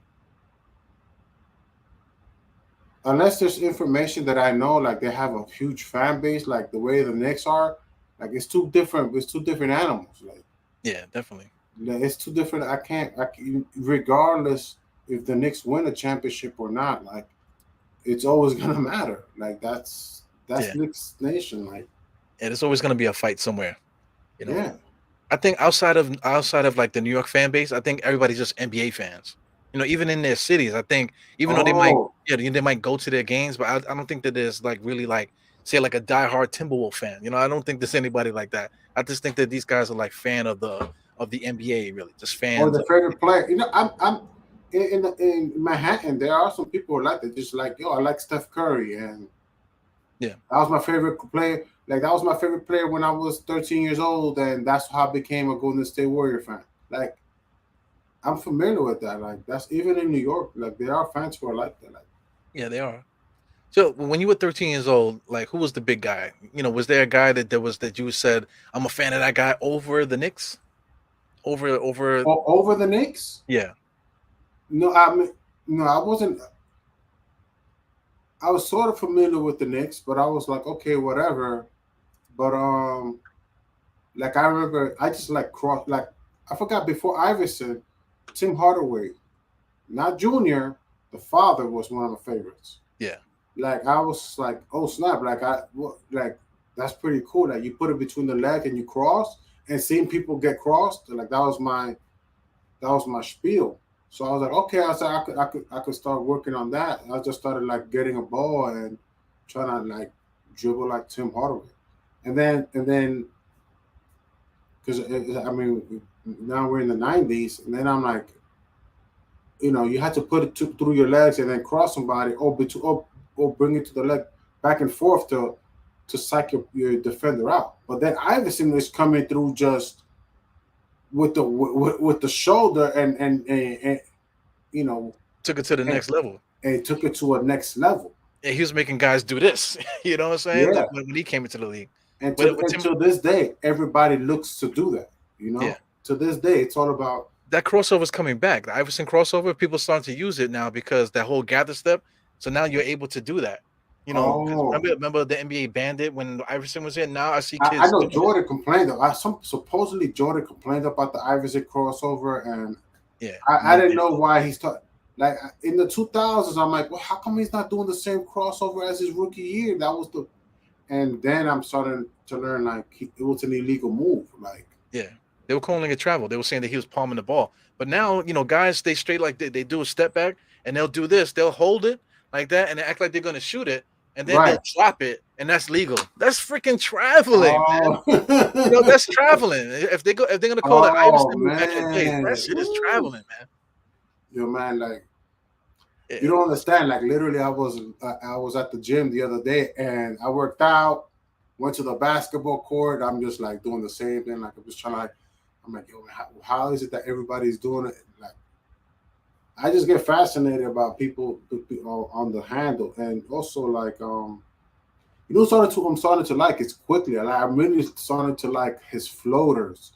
unless there's information that I know, like they have a huge fan base, like the way the Knicks are, like it's too different. It's two different animals. yeah, definitely. Like it's too different. Regardless if the Knicks win a championship or not, like it's always gonna matter. Like that's Yeah, Knicks Nation. Like and it's always going to be a fight somewhere. You know, yeah. I think outside of like the New York fan base, I think everybody's just NBA fans. Even in their cities, I think even though they might Oh, yeah they might go to their games, but I don't think that there's like really like say like a diehard Timberwolf fan. I don't think there's anybody like that. I just think that these guys are like fan of the NBA, really, just or fans the of. favorite player. I'm in Manhattan. There are some people like that. Just like yo, I like Steph Curry, and Yeah, that was my favorite player. Like that was my favorite player when I was 13 years old, and that's how I became a Golden State Warrior fan. Like I'm familiar with that. Like that's even in New York. Like there are fans who are like that. Like yeah, they are. So when you were 13 years old, like who was the big guy? Was there a guy that you said I'm a fan of that guy over the Knicks? Over over the Knicks? yeah, No, I mean no, I wasn't. I was sort of familiar with the Knicks, but I was like, okay, whatever. But like I remember, I just like cross like I forgot before Iverson, Tim Hardaway, not Junior, the father was one of my favorites. yeah, Like I was like, oh snap! Like that's pretty cool. Like you put it between the leg and you cross, and seeing people get crossed, like that was my spiel. So I was like, okay, I said I could start working on that. I just started like getting a ball and trying to like dribble like Tim Hardaway, and then because I mean now we're in the '90s, and then I'm like, you had to put it through your legs and then cross somebody or bring it to the leg back and forth to psych your defender out. But then Iverson is coming through just with the shoulder and you know Took it to the and, next level. and took it to a next level. And he was making guys do this. You know what I'm saying? Yeah, When he came into the league. and With Tim, to this day, everybody looks to do that. yeah. To this day, it's all about. That crossover is coming back. The Iverson crossover, people starting to use it now because that whole gather step. So now you're able to do that. You know, because Oh, remember the NBA banned it when Iverson was in. Now I see I kids know doing it. Jordan complained. Supposedly Jordan complained about the Iverson crossover, and Yeah, I no didn't big. know why he's like in the 2000s. I'm like, well, how come he's not doing the same crossover as his rookie year? That was the, and then I'm starting to learn like it was an illegal move. Like, Yeah, they were calling it travel. They were saying that he was palming the ball. But now, guys stay straight like they do a step back and they'll do this. They'll hold it like that and they act like they're going to shoot it. And then they'll right? drop it. And that's legal. That's freaking traveling, man. Oh, That's traveling. If they're going to call the oh Iverson move back in the day, that man, shit is Woo. traveling, man. Yo, man, like you Yeah. don't understand. Like literally, I was at the gym the other day and I worked out, went to the basketball court. I'm just like doing the same thing. Like I'm just trying to like, I'm like, yo, how is it that everybody's doing it? Like I just get fascinated about people on the handle, and also like I'm starting to like it's quickly. Like I'm really starting to like his floaters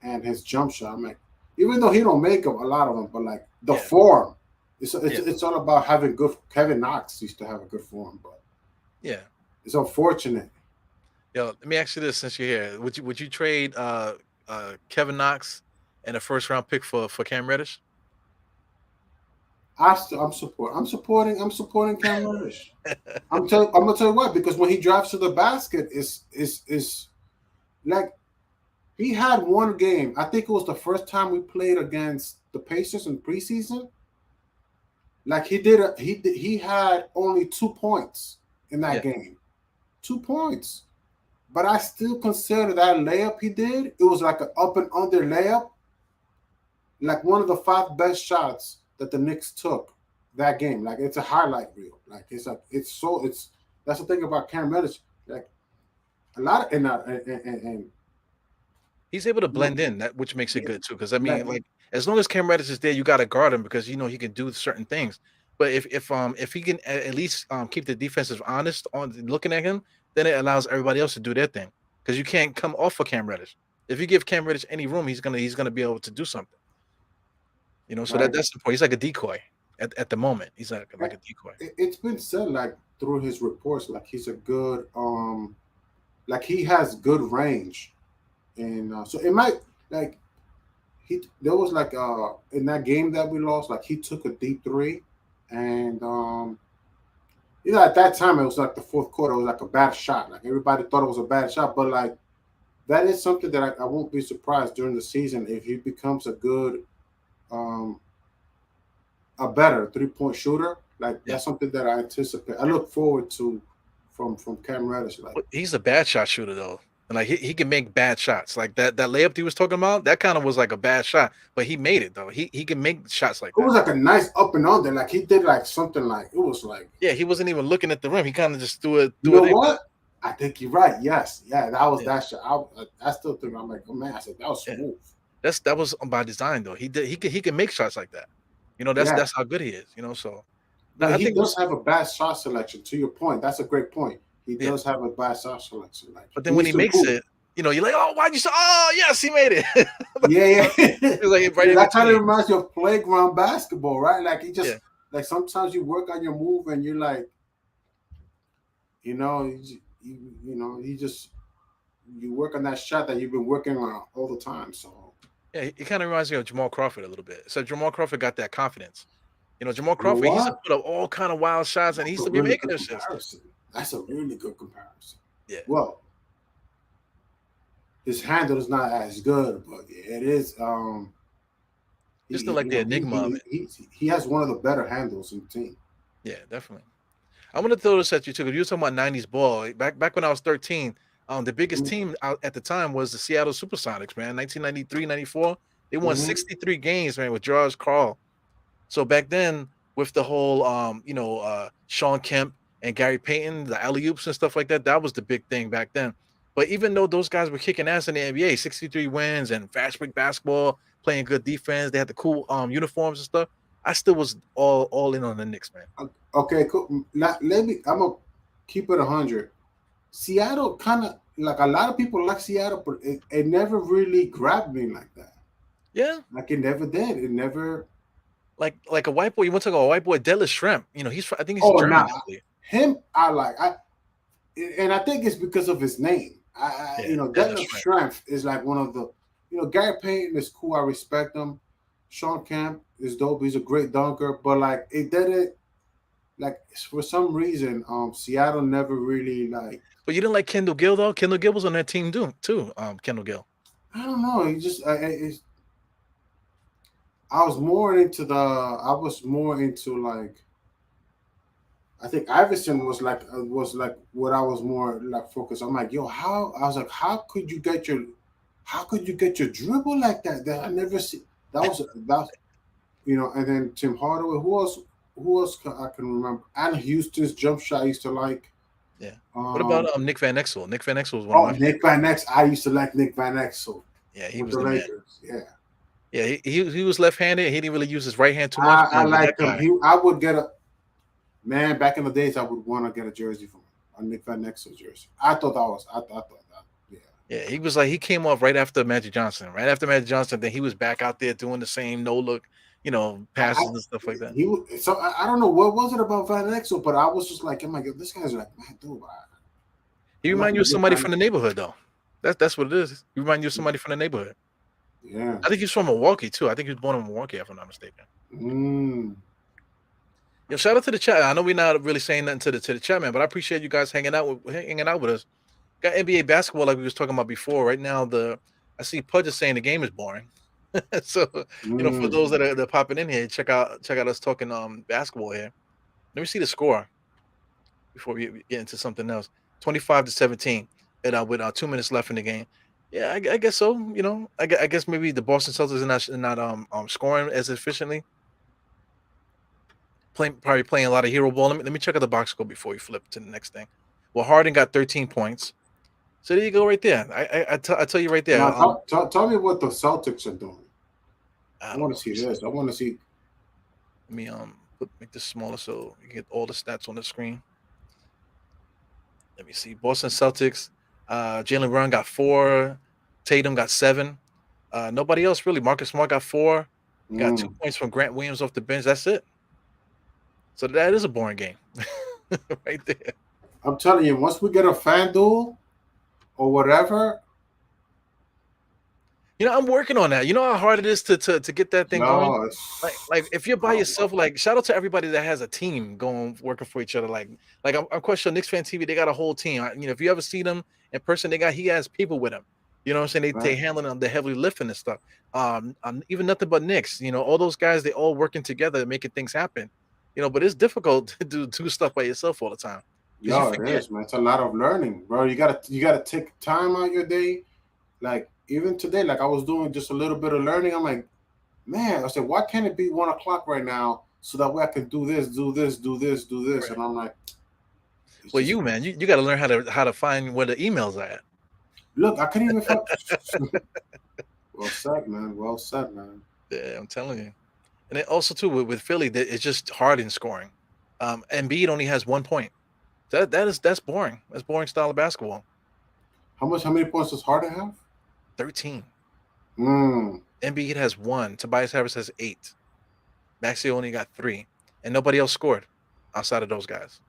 and his jump shot. I'm like, even though he don't make them a lot of them, but like the Yeah. form, Yeah. it's all about having good. Kevin Knox used to have a good form, but Yeah. it's unfortunate. Yo, let me ask you this since you're here. Would you trade Kevin Knox and a first round pick for Cam Reddish? I'm supporting Cam Reddish. I'm gonna tell you why, because when he drives to the basket, is like he had one game. I think it was the first time we played against the Pacers in preseason. Like he had only 2 points in that Yeah. game, 2 points. But I still consider that layup he did. It was like an up and under layup, like one of the five best shots that the Knicks took that game. Like it's a highlight reel. Like it's that's the thing about Cam Reddish. Like a lot of and He's able to you know, blend in, that which makes it yeah, good too. Because I mean, like like as long as Cam Reddish is there, you got to guard him because he can do certain things. But if he can at least keep the defensive honest on looking at him, then it allows everybody else to do their thing. Because you can't come off of Cam Reddish. If you give Cam Reddish any room, he's gonna be able to do something. So right. that's the point. He's like a decoy at the moment. He's like a decoy. It's been said like through his reports, like he's a good like he has good range, and so it might like he there was like in that game that we lost, like he took a deep three, and at that time it was like the fourth quarter, it was like a bad shot. Like everybody thought it was a bad shot, but like that is something that I won't be surprised during the season if he becomes a good, um, a better 3 point shooter. Like Yeah. that's something that I anticipate. I look forward to from Cam Reddish. Like But he's a bad shot shooter though. And like he can make bad shots. Like that layup he was talking about, that kind of was like a bad shot, but he made it though. He can make shots like it that. was like a nice up and under. Like he did like something like it was like, Yeah, he wasn't even looking at the rim. He kind of just threw it you threw know it in. what? I think you're right. Yes, yeah, that was Yeah, that shot. I still think I'm like, oh man, I said that was yeah. smooth. That was by design though. He can make shots like that. That's Yeah, that's how good he is. So now but I he think it does was. have a bad shot selection. To your point, that's a great point. He Yeah, does have a bad shot selection. Like but he then when needs he to makes improve. it, you're like, oh, why'd you say? Oh, yes, he made it. Yeah, yeah. It was like right Yeah, in that kind of between. reminds you of playground basketball, right? Like he Yeah, just like sometimes you work on your move and you're like, you know, you just you work on that shot that you've been working on all the time. So yeah. It kind of reminds me of Jamal Crawford a little bit. So Jamal Crawford got that confidence. Jamal you know Crawford, he used to what? put up all kind of wild shots, and he That's used a to be really making good those shits. comparison. That's a really good comparison. Yeah, Well, his handle is not as good, but it is. just like the enigma of it. He has one of the better handles in the team. Yeah, definitely. I'm gonna throw this at you too. Because you were talking about '90s ball. Back when I was 13, the biggest team out at the time was the Seattle SuperSonics, man. 1993, 94. They won Mm-hmm. 63 games, man, with George Carl. So back then, with the whole, Sean Kemp and Gary Payton, the alley oops and stuff like that, that was the big thing back then. But even though those guys were kicking ass in the NBA, 63 wins and fast break basketball, playing good defense, they had the cool uniforms and stuff. I still was all in on the Knicks, man. Okay, cool. Let me. I'm gonna keep it 100. Seattle kind of like a lot of people like Seattle, but it never really grabbed me like that. Yeah, Like it never did. It never. like a white boy. You want to talk about a white boy, Deadless Shrimp? You know, I think he's Oh, German, nah. I believe. Him, I like. And I think it's because of his name. Yeah, Deadless Detlef Shrimp. Schrempf is like one of the, Gary Payton is cool. I respect him. Sean Kemp is dope. He's a great dunker, but like it didn't like for some reason, Seattle never really like. But you didn't like Kendall Gill though. Kendall Gill was on that team too. Kendall Gill. I don't know. He just, I was more into the. I was more into like. I think Iverson was like what I was more like focused. I'm like, yo, how? I was like, how could you get your dribble like that? That I never see. That was. And then Tim Hardaway. Who else? I can remember? And Houston's jump shot I used to like. Yeah. What about Um, Nick Van Exel? Nick Van Exel was one of my Nick favorites. Van Exel. I used to like Nick Van Exel Yeah, he with was the the man. Lakers. Yeah, Yeah, he was left-handed. He didn't really use his right hand too much. I But that liked him. guy, I would get a man back in the days. I would want to get a jersey from him, a Nick Van Exel jersey. I thought that was. I thought that. Yeah. yeah, he was like he came off right after Magic Johnson. Right after Magic Johnson, then he was back out there doing the same no look, I passes and stuff like that. he so I don't know what was it about Van Exel, but I was just like, oh my god, this guy's like, man, dude, He I like remind you of Nick somebody Van from the Exel. neighborhood though. That's what it is. He remind you of somebody from the neighborhood. Yeah. I think he's from Milwaukee too. I think he was born in Milwaukee, if I'm not mistaken. Mm. Yo, shout out to the chat. I know we're not really saying nothing to the chat, man, but I appreciate you guys hanging out with us. Got NBA basketball like we was talking about before. Right now, I see Pudge is saying the game is boring. So for Mm. those that are popping in here, check out us talking basketball here. Let me see the score before we get into something else. 25-17, and with 2 minutes left in the game. Yeah, I guess so. I guess maybe the Boston Celtics are not scoring as efficiently. Probably playing a lot of hero ball. Let me check out the box score before we flip to the next thing. Well, Harden got 13 points. So there you go, right there. I tell you right there. Now, tell me what the Celtics are doing. I I don't want know. to see this. I want to see. Let me make this smaller so you get all the stats on the screen. Let me see. Boston Celtics. Jalen Brown got 4. Tatum got 7. Nobody else really. Marcus Smart got 4. Got 2 Mm. points from Grant Williams off the bench. That's it. So that is a boring game, right there. I'm telling you, once we get a FanDuel or whatever, I'm working on that. You know how hard it is to get that thing going. yo, Like if you're by yourself, like shout out to everybody that has a team going working for each other. Like I'm quite sure Knicks fan TV, they got a whole team. If you ever see them in person, he has people with him. You know what I'm saying? They right? handling them, the heavily lifting and stuff. Even nothing but Knicks. All those guys, they all working together, making things happen. But it's difficult to do stuff by yourself all the time because you Yo, it forget. is, man. It's a lot of learning, bro. You gotta take time out your day. Like even today, like I was doing just a little bit of learning. I'm like, man, I said, why can't it be 1 o'clock right now so that way I can do this, do this, do this, do this? Right. And I'm like, it's Well, just man, you got to learn how to find where the emails are at. look, I couldn't even find. Well said, man. Well said, man. Yeah, I'm telling you. And then also too with Philly, it's just hard in scoring. Embiid only has 1 point. That's boring. That's boring style of basketball. How many points does Harden have? 13. Mm. Embiid has 1. Tobias Harris has 8. Maxey only got 3, and nobody else scored outside of those guys.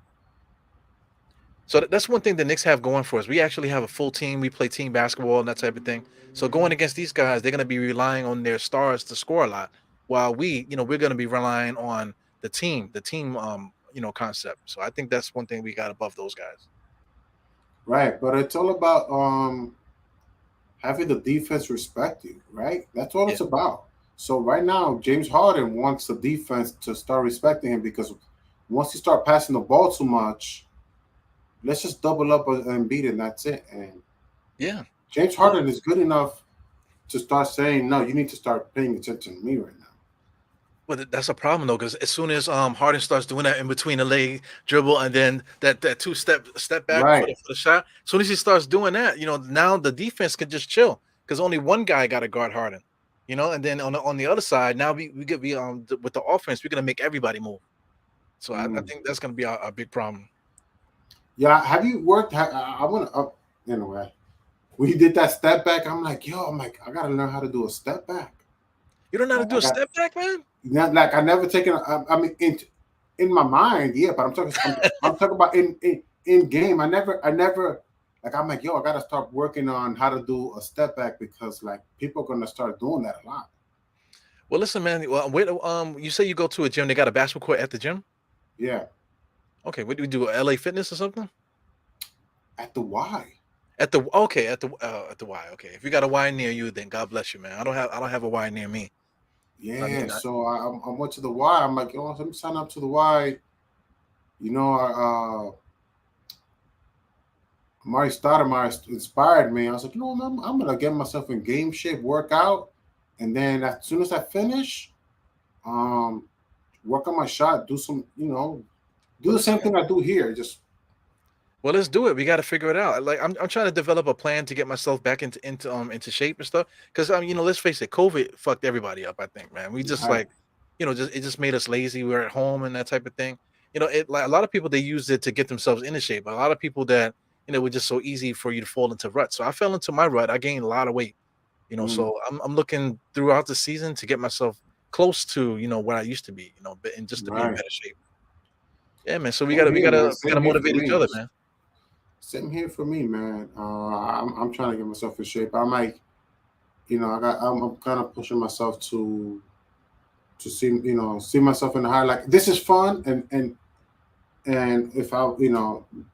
So that's one thing the Knicks have going for us. We actually have a full team. We play team basketball and that type of thing. So going against these guys, they're going to be relying on their stars to score a lot, while we're going to be relying on the team concept. So I think that's one thing we got above those guys. Right, but it's all about having the defense respect you, right? That's what Yeah. it's about. So right now, James Harden wants the defense to start respecting him because once you start passing the ball too much, let's just double up and beat it, and that's it. And Yeah. James Harden is good enough to start saying, no, you need to start paying attention to me right now. But that's a problem though, because as soon as Harden starts doing that in between the leg dribble and then that step back for Right. the shot, as soon as he starts doing that, now the defense can just chill because only one guy got to guard Harden, and then on the other side, now we get with the offense, we're gonna make everybody move. So I Mm. think that's gonna be a big problem. Yeah. Have you worked? I want to. Anyway, when you did that step back, I'm like, yo, I'm like, I gotta learn how to do a step back. You don't know how to Like do I a got, step back, man. not like I never taken. I mean, in my mind, yeah, but I'm talking about in game. I never like I'm like, yo, I gotta start working on how to do a step back because like people are gonna start doing that a lot. Well, listen, man. Well, wait, you say you go to a gym. They got a basketball court at the gym. Yeah, Okay, what do we do? LA Fitness or something? at the Y. At the Y. Okay, if you got a Y near you, then God bless you, man. I don't have a Y near me. I Yeah, mean, so I went to the Y. I'm like, yo, let me sign up to the Y. You know, Mari Stoudemire inspired me. I was like, you know, I'm gonna get myself in game shape, work out, and then as soon as I finish, um, work on my shot, do some, do well, the listen, same man. thing I do here. Just Well, let's do it. We got to figure it out. Like I'm trying to develop a plan to get myself back into shape and stuff. Because let's face it, COVID fucked everybody up. I think, man. We just right. like, just it just made us lazy. We were at home and that type of thing. It like a lot of people they used it to get themselves into shape. A lot of people that were just so easy for you to fall into ruts. So I fell into my rut. I gained a lot of weight. Mm, So I'm looking throughout the season to get myself close to where I used to be. And just to be in right. better shape. Yeah, man. So we Same gotta we here, man. gotta we Same gotta here for motivate each me. other, man. Same here for me, man. I'm trying to get myself in shape. I'm like, I'm kind of pushing myself to see myself in the high. Like this is fun, and if I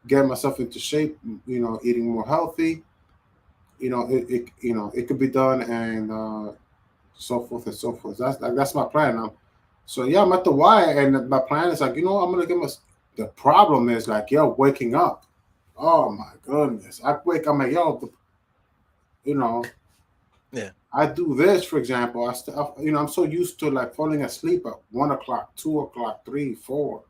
get myself into shape, eating more healthy, it could be done, and so forth and so forth. That's my plan now. So yeah, I'm at the Y, and my plan is like, I'm gonna get my. The problem is like, yo, waking up. Oh my goodness, I'm like, yo, you know, Yeah. I do this, for example. I'm so used to like falling asleep at 1 o'clock, 2 o'clock, three, 4.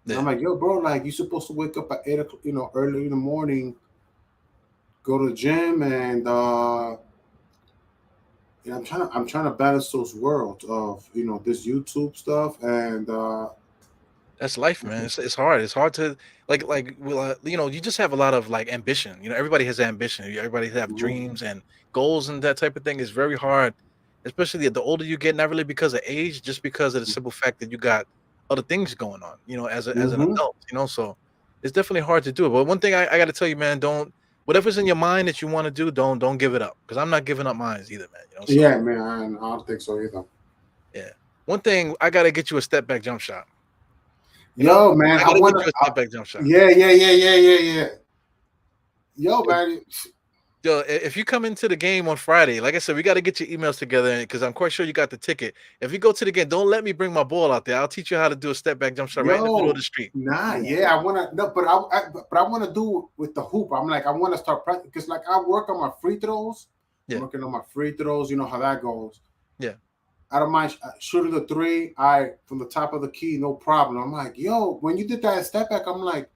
And I'm Yeah. like, yo, bro, like you're supposed to wake up at 8 o'clock, early in the morning, go to the gym, and I'm trying to balance those worlds of this YouTube stuff and That's life, man. It's hard. It's hard to well, you just have a lot of like ambition. Everybody has ambition. Everybody have mhm, dreams and goals and that type of thing. It's very hard, especially the older you get. Not really because of age, just because of the simple fact that you got other things going on. As an mhm. adult. So it's definitely hard to do it. But one thing I got to tell you, man, don't whatever's in your mind that you want to do, don't give it up. Because I'm not giving up mine either, man. So Yeah, man, I don't think so either. yeah. One thing I got to get you a step back jump shot. You know, Yo, man, I I got to get wanna. you a step back jump shot. Yeah, yeah, yeah, yeah, yeah, yeah. Yo, man. Yo, if you come into the game on Friday, like I said, we got to get your emails together because I'm quite sure you got the ticket. If you go to the game, don't let me bring my ball out there. I'll teach you how to do a step back jump shot right in the middle of the Yo, street. nah, yeah, I wanna no, but I wanna do with the hoop. I'm like, I wanna start practicing because like I work on my free throws. I'm Yeah, working on my free throws. You know how that goes. yeah, I don't mind shooting the three. I from the top of the key, no problem. I'm like, yo, when you did that step back, I'm like,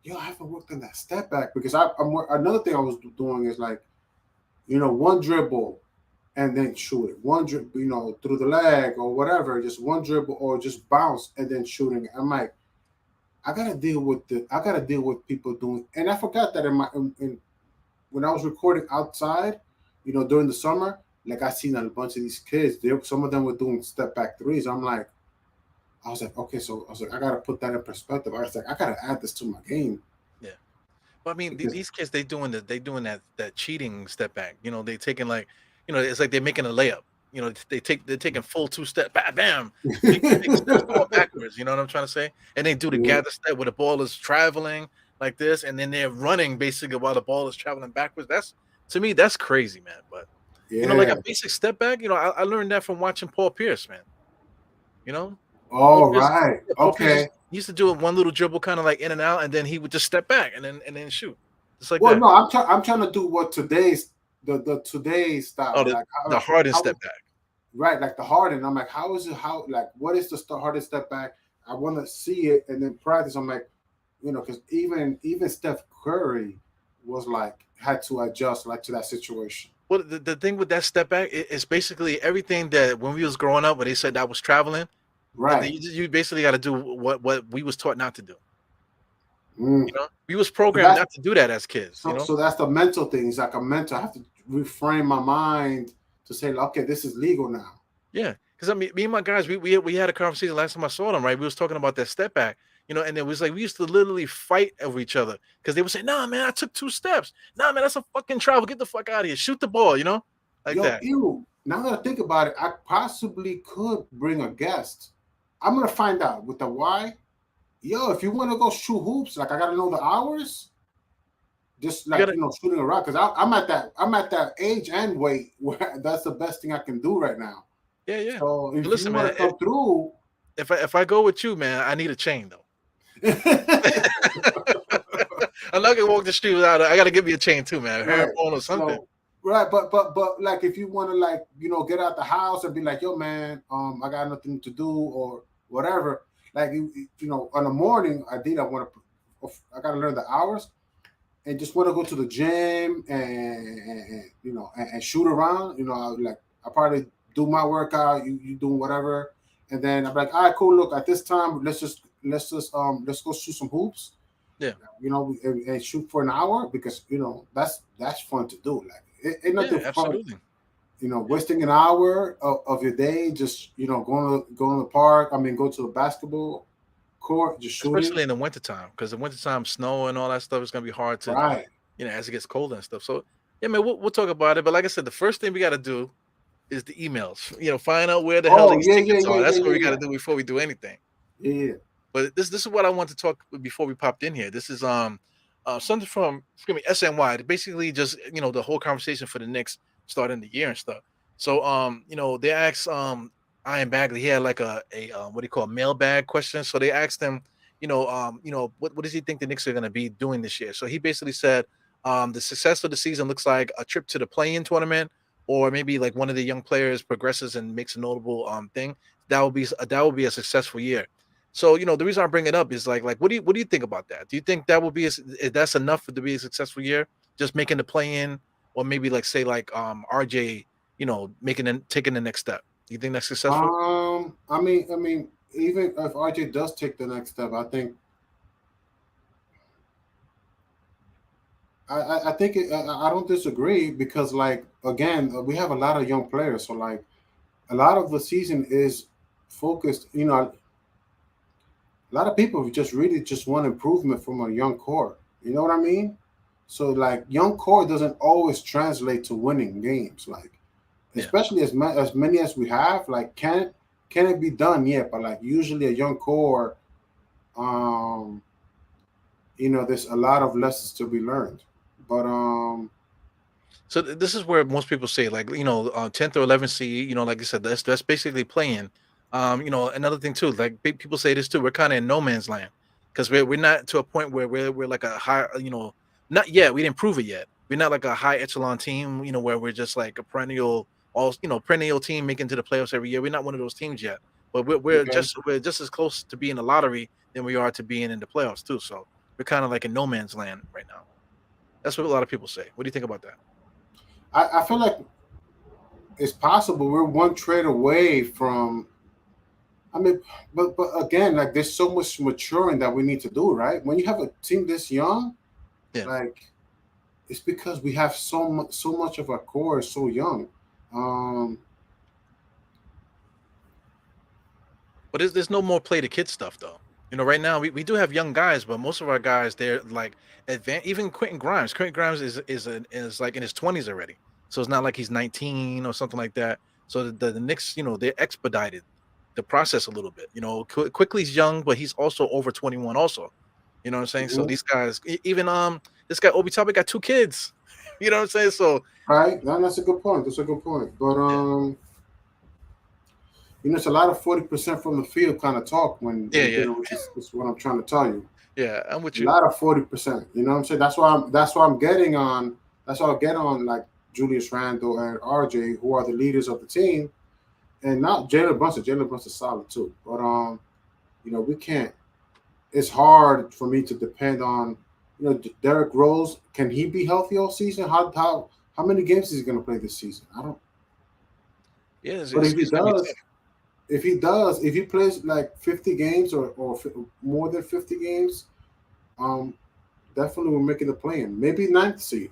yo, I haven't worked on that step back because another thing I was doing is like, one dribble and then shoot it. One dribble, through the leg or whatever, just one dribble or just bounce and then shooting. I'm like, I gotta deal with people doing, and I forgot that when I was recording outside, during the summer, like I seen a bunch of these kids. Some of them were doing step back threes. I was like, okay, so I was like, I gotta put that in perspective. I was like, I gotta add this to my game yeah. But I mean, because these kids they doing that cheating step back. They taking like it's like they're making a layup. They're taking full 2 step, bam, bam, big steps going backwards. You know what I'm trying to say? And they do the yeah, gather step where the ball is traveling like this, and then they're running basically while the ball is traveling backwards. That's to me, that's crazy, man. But like a yeah. basic step back. I learned that from watching Paul Pierce, man. You know, Paul All Pierce, right, yeah, Paul Pierce okay. he used to do it one little dribble, kind of like in and out, and then he would just step back and then shoot, just like Well, that. no, I'm trying to do what today's the today's Oh, style. the Like the Harden how step back. right, like the Harden. I'm like, how is it? How like what is the hardest step back? I want to see it and then practice. I'm like, because even Steph Curry was like had to adjust like to that situation. Well, the thing with that step back is basically everything that when we was growing up, when they said that was traveling, and then Right. you basically got to do what we was taught not to do. Mm. We was So programmed that not to do that as kids. so that's the mental thing. It's like a mental. I have to reframe my mind to say, okay, this is legal now. Yeah, because I mean, me and my guys, we had a conversation last time I saw them. Right, we was talking about that step back. And it was like we used to literally fight over each other because they would say, "Nah, man, I took 2 steps. Nah, man, that's a fucking travel. Get the fuck out of here. Shoot the ball." Like Yo, that. ew. Now that I think about it, I possibly could bring a guest. I'm gonna find out with the why. Yo, if you want to go shoot hoops, like I gotta know the hours. Just You like gotta, shooting around, because I'm at that age and weight where that's the best thing I can do right now. yeah, yeah. So But if you listen, want man, to come through, if I go with you, man, I need a chain though. right. I'm not gonna walk the street without it. I gotta give me a chain too, man. Hair phone or something. So right, but like if you want to like get out the house and be like, yo man, I got nothing to do or whatever. Like on the morning, I want to, I gotta learn the hours and just want to go to the gym and shoot around. I probably do my workout, you doing whatever, and then I'm like, all right, cool. Look, at this time, let's go shoot some hoops. Yeah, And shoot for an hour because that's fun to do. Like ain't yeah, nothing fun, absolutely. Yeah. wasting an hour of your day just going to the park. I mean, go to the basketball court, just shooting. Especially in the wintertime, because the wintertime snow and all that stuff is gonna be hard to, Right. as it gets colder and stuff. So yeah, man, we'll talk about it. But like I said, the first thing we got to do is the emails. Find out where the hell Oh these yeah, yeah, tickets yeah, are. yeah, That's what yeah, we got yeah, to do before we do anything. yeah, yeah. But this is what I want to talk before we popped in here. This is something from SNY. Basically, just the whole conversation for the Knicks starting the year and stuff. So they asked Ian Bagley. He had like a what do you call mailbag question. So they asked him, what does he think the Knicks are going to be doing this year? So he basically said the success of the season looks like a trip to the play-in tournament, or maybe like one of the young players progresses and makes a notable thing. That will be a successful year. So the reason I bring it up is like what do you think about that? Do you think that will be that's enough for to be a successful year, just making the play in, or maybe like say like RJ, making and taking the next step? Do you think that's successful? I mean, even if RJ does take the next step, I think I think I don't disagree because like again we have a lot of young players, so like a lot of the season is focused. A lot of people just really just want improvement from a young core. You know what I mean? So like young core doesn't always translate to winning games. Like Yeah. especially as many as we have, like can it be done? Yeah, but like usually a young core, um, there's a lot of lessons to be learned. But So this is where most people say, like 10th or 11th seed. Like I said, that's basically playing. Another thing too, like people say this too. We're kind of in no man's land because we're not to a point where we're like a high. Not yet. We didn't prove it yet. We're not like a high echelon team. Where we're just like a perennial team making to the playoffs every year. We're not one of those teams yet. But we're okay, just we're just as close to being a lottery than we are to being in the playoffs too. So we're kind of like in no man's land right now. That's what a lot of people say. What do you think about that? I feel like it's possible we're one trade away from. I mean, but again, like there's so much maturing that we need to do, right? When you have a team this young, Yeah. like it's because we have so much of our core is so young. Um, But there's no more play the kid stuff though. Right now we do have young guys, but most of our guys they're like advanced. Even Quentin Grimes. Quentin Grimes is like in his 20s already, so it's not like he's 19 or something like that. So the Knicks, they expedited the process a little bit. Quickly's young, but he's also over 21 also. You know what I'm saying? So mhm. these guys, even this guy Obi Toppin got 2 kids. You know what I'm saying? So Right, that's a good point. That's a good point. But yeah, it's a lot of 40% from the field kind of talk when yeah, you're yeah, dealing with this. This is what I'm trying to tell you. yeah. I'm with A you. lot of 40%. You know what I'm saying? That's why I'm getting on. That's why I get on like Julius Randle and RJ, who are the leaders of the team. and not Jalen Brunson. Jalen Brunson's solid too, but we can't. It's hard for me to depend on, Derrick Rose. Can he be healthy all season? How many games is he going to play this season? I don't. Yeah, But if he it's gonna be does, tough. if he plays like 50 games or more than 50 games, um, definitely we're making the play-in. Maybe ninth seed.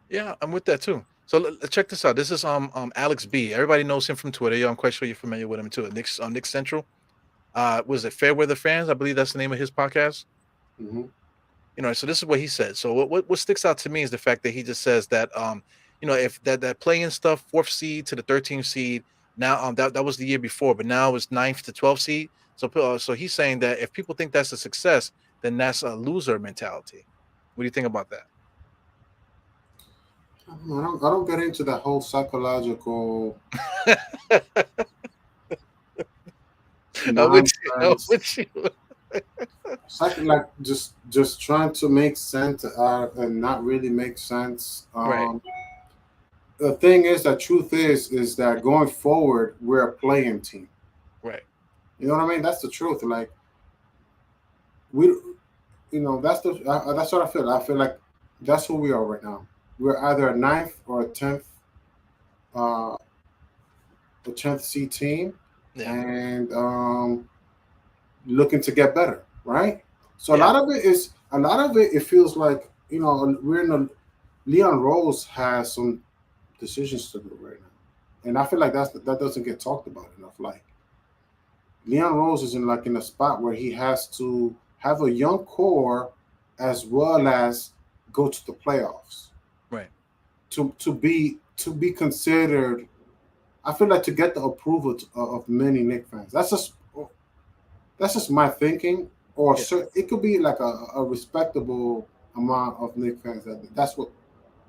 Yeah, I'm with that too. So check this out. This is Alex B. Everybody knows him from Twitter. Yeah, I'm quite sure you're familiar with him too. Nick's on Nick Central. Was it Fairweather Fans? I believe that's the name of his podcast. Hmm. So this is what he said. So what sticks out to me is the fact that he just says that if that playing stuff, fourth seed to the 13th seed, now that was the year before, but now it's ninth to 12th seed. So he's saying that if people think that's a success, then that's a loser mentality. What do you think about that? I don't get into that whole psychological I'm with you. I'm nonsense. with you. Like just trying to make sense and not really make sense. Right, The thing is, the truth is that going forward, we're a playing team. right. You know what I mean? That's the truth. Like we, that's what I feel. I feel like that's who we are right now. We're either a ninth or uh, a 10th seed team, Yeah, and looking to get better, right? So yeah, a lot of it. It feels like we're in a Leon Rose has some decisions to do right now, and I feel like that doesn't get talked about enough. Like Leon Rose is in a spot where he has to have a young core as well as go to the playoffs right. to be considered. I feel like to get the approval of many Knicks fans. That's just my thinking. Or Yeah, it could be like a respectable amount of Knicks fans. That's what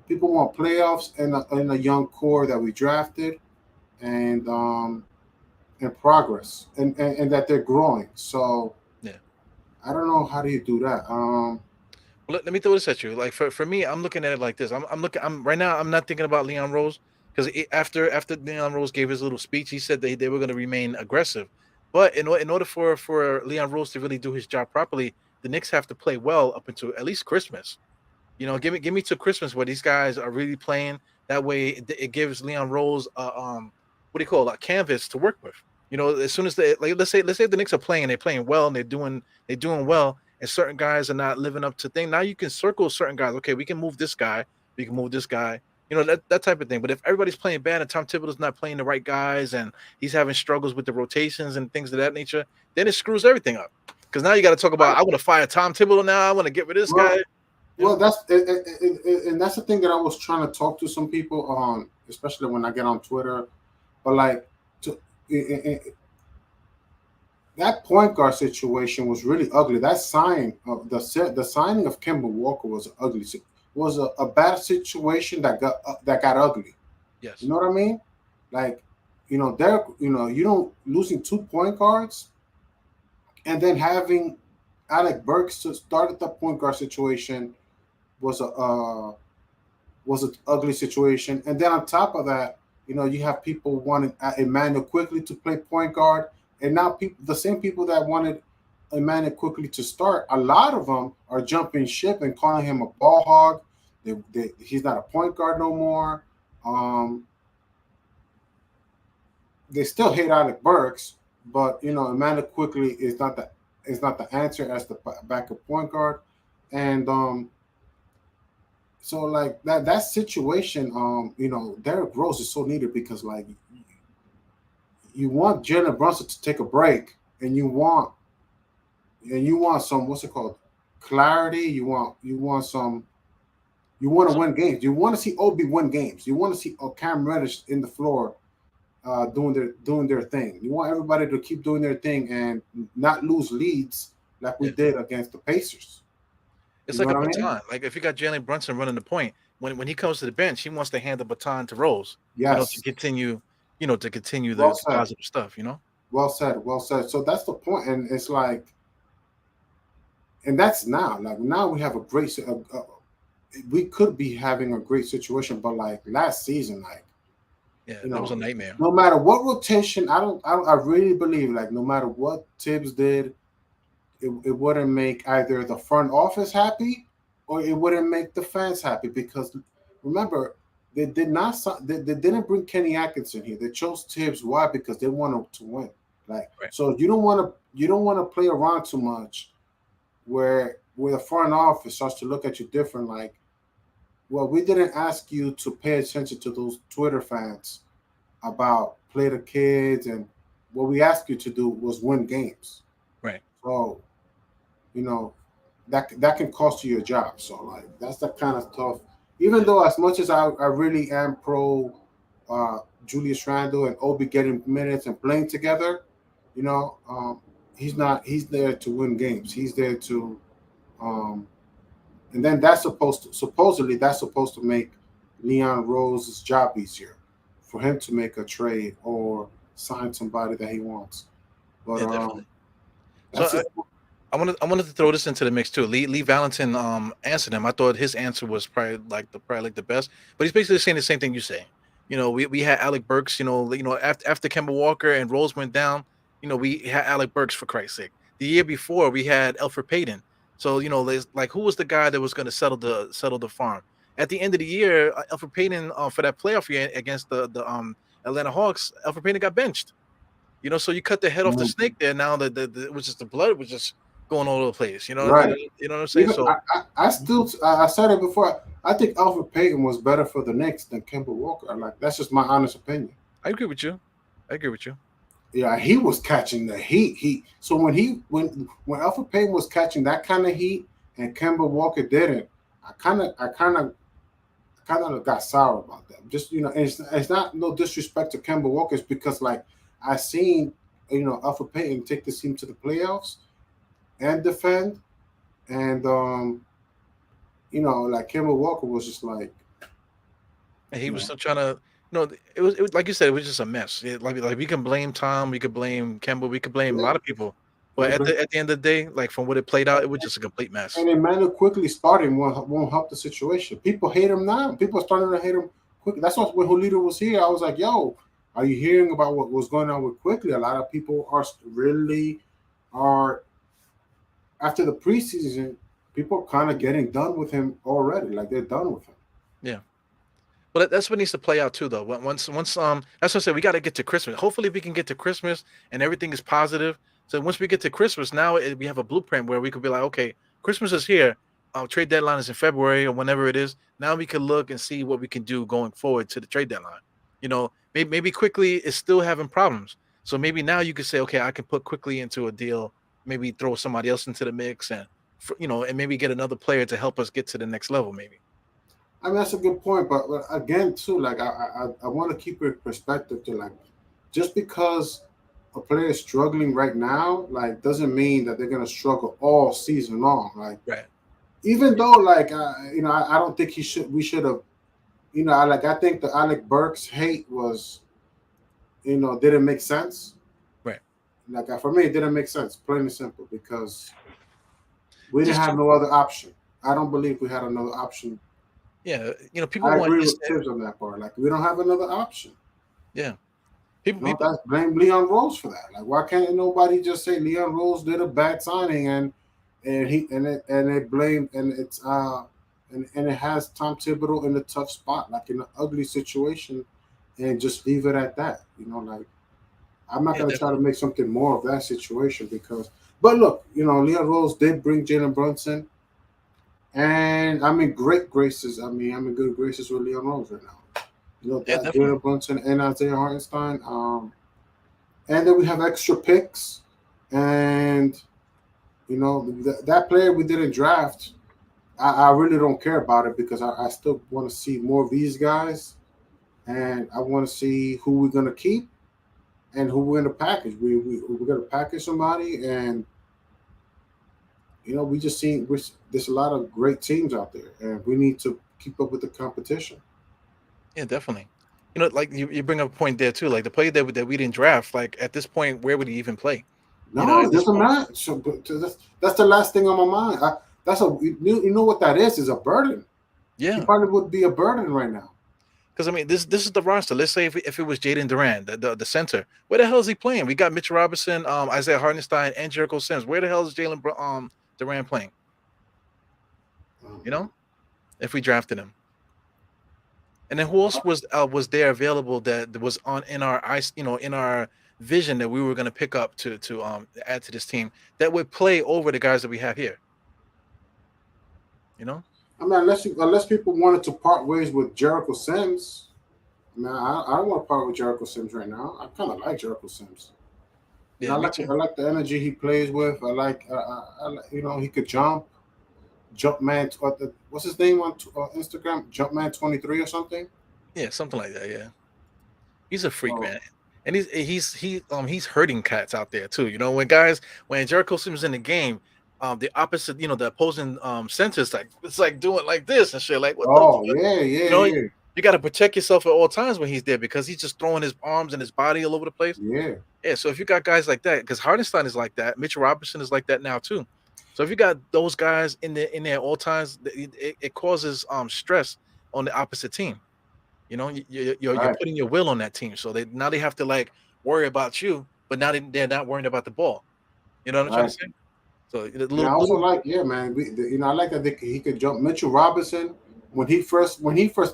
people want: playoffs and a young core that we drafted, and progress, and that they're growing. So yeah. I don't know, how do you do that. Well, let me throw this at you. Like for me, I'm looking at it like this. I'm looking. I'm right now. I'm not thinking about Leon Rose because after Leon Rose gave his little speech, he said they were going to remain aggressive. But in order for Leon Rose to really do his job properly, the Knicks have to play well up until at least Christmas. Give me to Christmas where these guys are really playing. That way, it gives Leon Rose what do you call it, a canvas to work with. As soon as they like, let's say the Knicks are playing, they're playing well, and they're doing well, and certain guys are not living up to thing. Now you can circle certain guys. Okay, we can move this guy, we can move this guy. That type of thing. But if everybody's playing bad and Tom Thibodeau's not playing the right guys, and he's having struggles with the rotations and things of that nature, then it screws everything up. Because now you got to talk about, I want to fire Tom Thibodeau now. I want to get rid of this guy. well, You know? that's and that's the thing that I was trying to talk to some people on, especially when I get on Twitter. But like, to, that point guard situation was really ugly. That sign of the signing of Kemba Walker was ugly. Was a bad situation that got ugly. You Yes. know what I mean? Like, Derek, you don't losing 2 point guards and then having Alec Burks to start at the point guard situation was an ugly situation. And then on top of that, you have people wanting Emmanuel quickly to play point guard, and now the same people that wanted Emmanuel quickly to start, a lot of them are jumping ship and calling him a ball hog. He's not a point guard no more. Um, they still hate Alec Burks, but Emmanuel quickly is not the answer as the backup point guard, and so like that situation, Derrick Rose is so needed because like you want Jalen Brunson to take a break, and you want some, what's it called, clarity. You want to So win games. You want to see Obi win games. You want to see Cam Reddish in the floor, doing their thing. You want everybody to keep doing their thing and not lose leads like we yeah, did against the Pacers. it's You know like a what I mean? baton. Like if you got Jalen Brunson running the point, when he comes to the bench, he wants to hand the baton to Rose. To Yes. continue Well the said. positive stuff. Well said. Well said. So that's the point, and it's like, and that's now. Like now we have a great. We could be having a great situation, but like last season, like Yeah, You that was a know, nightmare. no matter what rotation, I really believe like no matter what Tibbs did, it wouldn't make either the front office happy or it wouldn't make the fans happy because remember they did not they didn't bring Kenny Atkinson here. They chose Tibbs. Why? Because they wanted to win. Like Right. so, you don't want to play around too much where the front office starts to look at you different. Like, well, we didn't ask you to pay attention to those Twitter fans about play the kids, and what we asked you to do was win games. Right. So you know that can cost you your job. So like that's the kind of stuff. Even Yeah. though as much as I really am pro uh, Julius Randle and Obi getting minutes and playing together, you know, he's not. He's there to win games. He's there to, um, and then that's supposedly that's supposed to make Leon Rose's job easier for him to make a trade or sign somebody that he wants. But Yeah, definitely. So that's it. I wanted to throw this into the mix too. Lee Valentin answered him. I thought his answer was probably like the best. But he's basically saying the same thing you say. We had Alec Burks. After Kemba Walker and Rose went down. We had Alec Burks for Christ's sake. The year before we had Elfrid Payton. So there's like who was the guy that was going to settle the farm at the end of the year? Elfrid Payton for that playoff year against the Atlanta Hawks. Elfrid Payton got benched. So you cut the head off the Mm, snake there. Now it was just the blood was just going all over the place. right. You know what I'm saying? Even So I still I said it before. I think Alfred Payton was better for the Knicks than Kemba Walker. Like that's just my honest opinion. I agree with you. I agree with you. Yeah, he was catching the heat. So when Alfred Payton was catching that kind of heat and Kemba Walker didn't, I kind of got sour about that. Just and it's not no disrespect to Kemba Walker, it's because like I seen Alfred Payton take this team to the playoffs and defend, and like Kemba Walker was just like And he you was know still trying to. It was like you said. It was just a mess. Like we can blame Tom. We could blame Kemba. We could blame a lot of people. But yeah, at but the end of the day, like from what it played out, it was just a complete mess. and Emmanuel quickly starting won't help the situation. People hate him now. People are starting to hate him quickly. That's why when Julito was here, I was like, "Yo, are you hearing about what was going on with Quickly?" A lot of people are after the preseason. People are kind of getting done with him already. Like they're done with him. Yeah. But that's what needs to play out too, though. That's what I said. We got to get to Christmas. Hopefully, we can get to Christmas and everything is positive. So once we get to Christmas, now we have a blueprint where we could be like, okay, Christmas is here. Trade deadline is in February or whenever it is. Now we can look and see what we can do going forward to the trade deadline. Maybe quickly is still having problems. So maybe now you could say, okay, I can put quickly into a deal. Maybe throw somebody else into the mix and maybe get another player to help us get to the next level. Maybe. I mean, that's a good point, but again, too, like I want to keep it in perspective to like just because a player is struggling right now, like doesn't mean that they're gonna struggle all season long. Like Right. even though, like I don't think he should. We should have, I think the Alec Burks hate was, didn't make sense. Right. Like for me, it didn't make sense, plain and simple, because we didn't Just have no other option. I don't believe we had another option. yeah. People I want agree with instant. Tibbs on that part. Like we don't have another option. Yeah. People. No, People. that's blame Leon Rose for that. Like, why can't nobody just say Leon Rose did a bad signing and it blamed and it's and it has Tom Thibodeau in a tough spot, like in an ugly situation, and just leave it at that. Like I'm not Yeah. gonna try to Definitely. make something more of that situation because. But look, Leon Rose did bring Jalen Brunson, and I'm in great graces. I mean, I'm in good graces with Leon Rose right now. Yeah. That Definitely. Jalen Brunson and Isaiah Hartenstein. And then we have extra picks, and that player we didn't draft. I really don't care about it because I still want to see more of these guys, and I want to see who we're gonna keep and who we're gonna package. We're gonna package somebody, and we just seen there's a lot of great teams out there, and we need to keep up with the competition. Yeah. Definitely. Like you bring up a point there too. Like the player that we didn't draft. Like at this point, where would he even play? No, At it this doesn't point. matter. So that's the last thing on my mind. That's you know what that is a burden. He Yeah. probably would be a burden right now. Because I mean, this is the roster. Let's say if it was Jaden Duran, the center, where the hell is he playing? We got Mitchell Robinson, Isaiah Hartenstein, and Jericho Sims. Where the hell is Duran playing? You know, if we drafted him, and then who else was there available that was on in our ice, in our vision that we were going to pick up to add to this team that would play over the guys that we have here. You know, I mean, unless people wanted to part ways with Jericho Sims, I mean, I don't want to part with Jericho Sims right now. I kind of like Jericho Sims. You know, yeah, me too. I like the energy he plays with. He could jump. Jumpman, what's his name on Instagram? Jumpman 23 or something. Yeah, something like that. Yeah. He's a freak, So, man. And he's hurting cats out there too. You know, when Jericho Sims in the game, the opposite, the opposing centers like it's like doing like this and shit. Like what the oh fuck? yeah, You yeah, know, yeah, you got to protect yourself at all times when he's there because he's just throwing his arms and his body all over the place. yeah. Yeah, so if you got guys like that, because Hardenstein is like that, Mitchell Robinson is like that now too. So if you got those guys in there all times, it causes stress on the opposite team. You know, you're Right, putting your will on that team, so they have to like worry about you, but now they're not worrying about the ball. You know what I'm trying to right. say? So the And I little also little like, yeah, man. I like that he could jump. Mitchell Robinson, when he first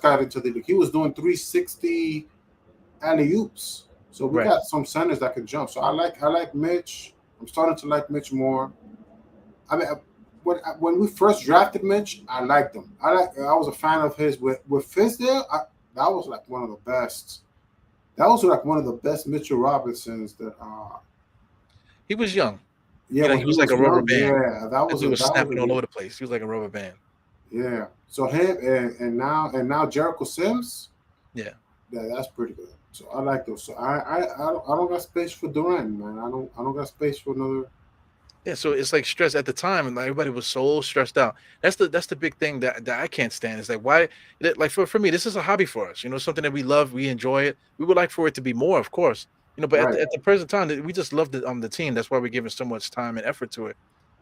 got into the league, he was doing 360 alley oops. So we right. got some centers that can jump. So I like Mitch. I'm starting to like Mitch more. I mean, when we first drafted Mitch, I liked him. I was a fan of his with Fizdale. That was like one of the best. That was like one of the best Mitchell Robinsons that. He was young. Yeah, You know, when he he was like was a rubber young, band. yeah, That dude was that was snapping all a over the place. He was like a rubber band. yeah. So him and now Jericho Sims, Yeah. yeah, that's pretty good. So I like those. So I don't got space for Durant, man. I don't got space for another. Yeah, so it's like stress at the time, and like, everybody was so stressed out. That's the big thing that I can't stand. Is like why, like for me, this is a hobby for us. You know, something that we love, we enjoy it. We would like for it to be more, of course. You know, but at Right. the present time, we just love the team. That's why we're giving so much time and effort to it.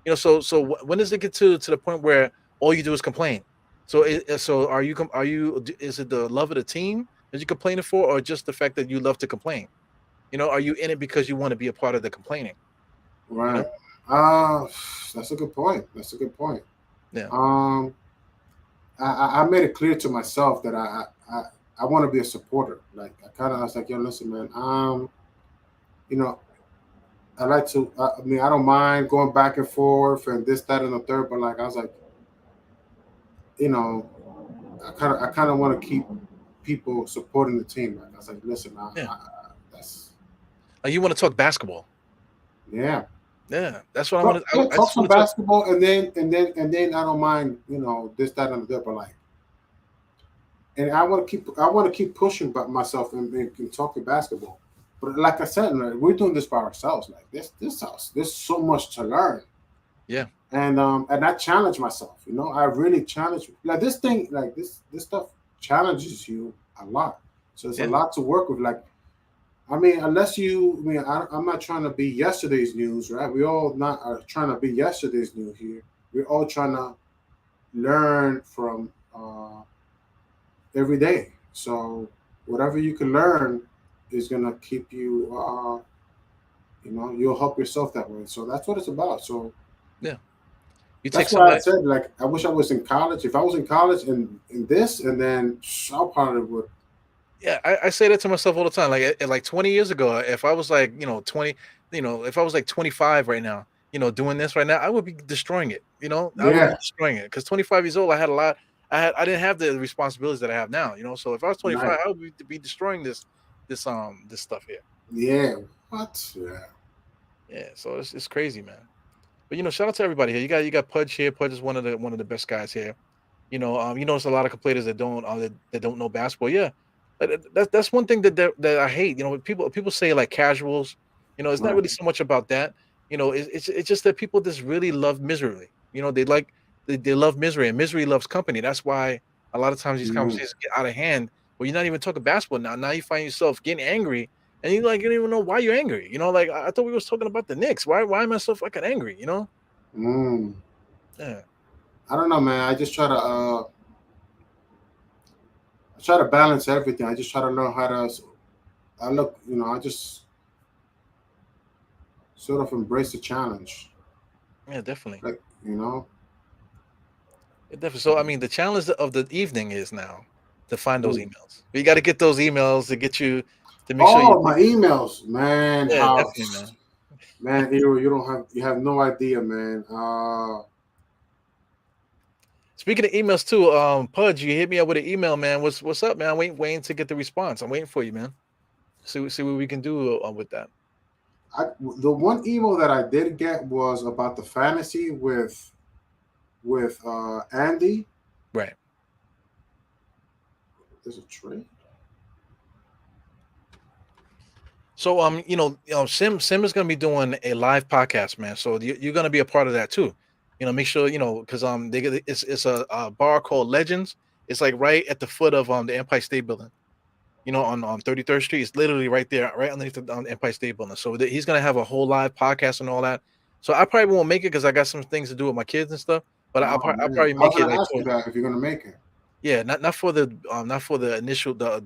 You know, so when does it get to the point where all you do is complain? So so is it the love of the team that you're complaining for, or just the fact that you love to complain? You know, are you in it because you want to be a part of the complaining? You Right. know, Uh, that's a good point. That's a good point. yeah. Um, I made it clear to myself that I want to be a supporter. Like I was like, yo, listen, man. You know, I like to. I mean, I don't mind going back and forth and this, that, and the third. But like, I was like, you know, I kind of want to keep people supporting the team. Like I was like, listen, Yeah. that's Like you want to talk basketball. yeah. Yeah. That's what I want to Yeah, I talk just some want to talk. basketball, and then I don't mind, this, that, and the third. But like, and I want to keep pushing by myself and talking basketball. But like I said, like, we're doing this by ourselves. Like this house, there's so much to learn, Yeah. and I challenge myself. I really challenge like this thing, like this stuff challenges you a lot. So it's a Yeah. lot to work with. Like I mean, I'm not trying to be yesterday's news, right? We all not are trying to be yesterday's news here. We're all trying to learn from every day. So whatever you can learn is gonna keep you. You'll help yourself that way. So that's what it's about. So Yeah. You take that's why I somebody. said, like, I wish I was in college. If I was in college in this, and then I probably would. Yeah, I say that to myself all the time. Like like 20 years ago, if I was like, 20, if I was like 25 right now, doing this right now, I would be destroying it. I would be Yeah, destroying it because 25 years old, I had a lot. I didn't have the responsibilities that I have now. So if I was 25, right. I would be destroying this stuff here. Yeah. What? Yeah. Yeah, so it's crazy, man. But shout out to everybody here. You got Pudge here. Pudge is one of the best guys here. There's a lot of complainers that don't know basketball. Yeah, that's one thing that I hate. When people say like casuals. It's not Right. really so much about that. It's just that people just really love misery. They love misery, and misery loves company. That's why a lot of times these Mhm. conversations get out of hand. Where you're not even talking basketball now. Now you find yourself getting angry, and you don't even know why you're angry. Like I thought we was talking about the Knicks. Why am I so fucking angry? Mm. Yeah, I don't know, man. I just try to. I try to balance everything. I just try to learn how to. I look, I just sort of embrace the challenge. Yeah, definitely. Like, you know. Yeah, definitely. So I mean, the challenge of the evening is now to find those Mm. emails. We got to get those emails to get you to make sure you. Oh, my emails, man. Yeah, How, definitely, man. man, you have no idea, man. Speaking of emails too, Pudge, you hit me up with an email, man. What's up, man? I'm waiting to get the response. I'm waiting for you, man. See what we can do with that. The one email that I did get was about the fantasy with Andy. Right. There's a trade. So Sim is gonna be doing a live podcast, man. So you're gonna be a part of that too. Make sure because it's a bar called Legends. It's like right at the foot of the Empire State Building. On 33rd Street. It's literally right there, right underneath the Empire State Building. So he's gonna have a whole live podcast and all that. So I probably won't make it because I got some things to do with my kids and stuff. But Oh I'll man, probably I was make it gonna like ask you that if you're gonna make it. yeah, not for the initial the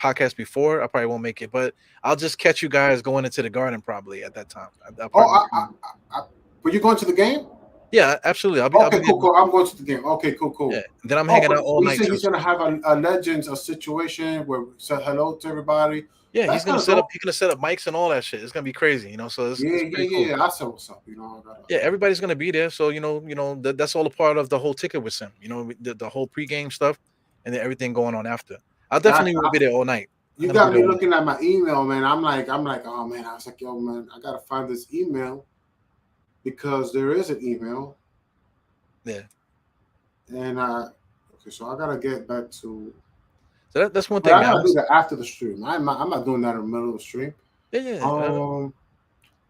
podcast before. I probably won't make it, but I'll just catch you guys going into the garden probably at that time. I'll Oh, probably were you going to the game? yeah, absolutely. I'll Okay, be there. cool, cool. I'm going to the game. Okay, cool, Yeah, cool. and then I'm Oh, hanging but out all we night said too. he's So gonna have a legends a situation where we say hello to everybody. yeah, That's he's gonna gonna set go. up. He's gonna set up mics and all that shit. It's gonna be crazy, So Yeah, it's yeah, pretty cool. yeah. I said what's up. I gotta. Yeah, everybody's gonna be there. So that's all a part of the whole ticket with Sim. The whole pregame stuff, and then everything going on after. I Gotcha. definitely will be there all night. I'm You gonna be got there me all night. looking at my email, man. I'm like, oh man. I was like, yo, man, I gotta find this email because there is an email, Yeah. and okay, so I gotta get back to. So that's one But thing, I man. gotta do that after the stream. I'm not doing that in the middle of the stream. Yeah, yeah. Um,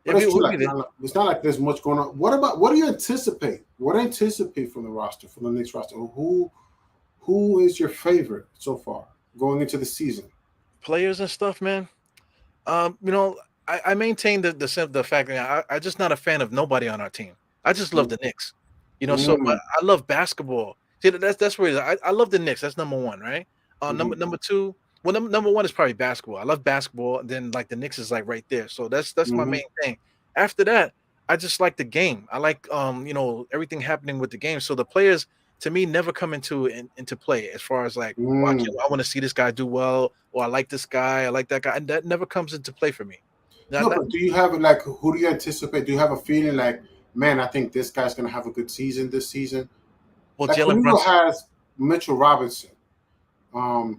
Yeah, but it's true. we'll Like, be there. it's not like there's much going on. What do you anticipate? What do you anticipate from the roster, from the Knicks roster? Who is your favorite so far going into the season? Players and stuff, man. Um, you know, I maintain the fact that I just not a fan of nobody on our team. I just love the Knicks. But Mm, I love basketball. See, that's where I love the Knicks. That's number one, right? mhm, Number two. Well, number one is probably basketball. I love basketball, and then like the Knicks is like right there. So that's my mhm, main thing. After that, I just like the game. I like everything happening with the game. So the players to me never come into play as far as like, well, mm. I want to see this guy do well, or I like this guy, I like that guy, and that never comes into play for me. No, Not but do you have like who do you anticipate? Do you have a feeling like, man, I think this guy's gonna have a good season this season? well, Like Jalen Toledo Brunson. has Mitchell Robinson.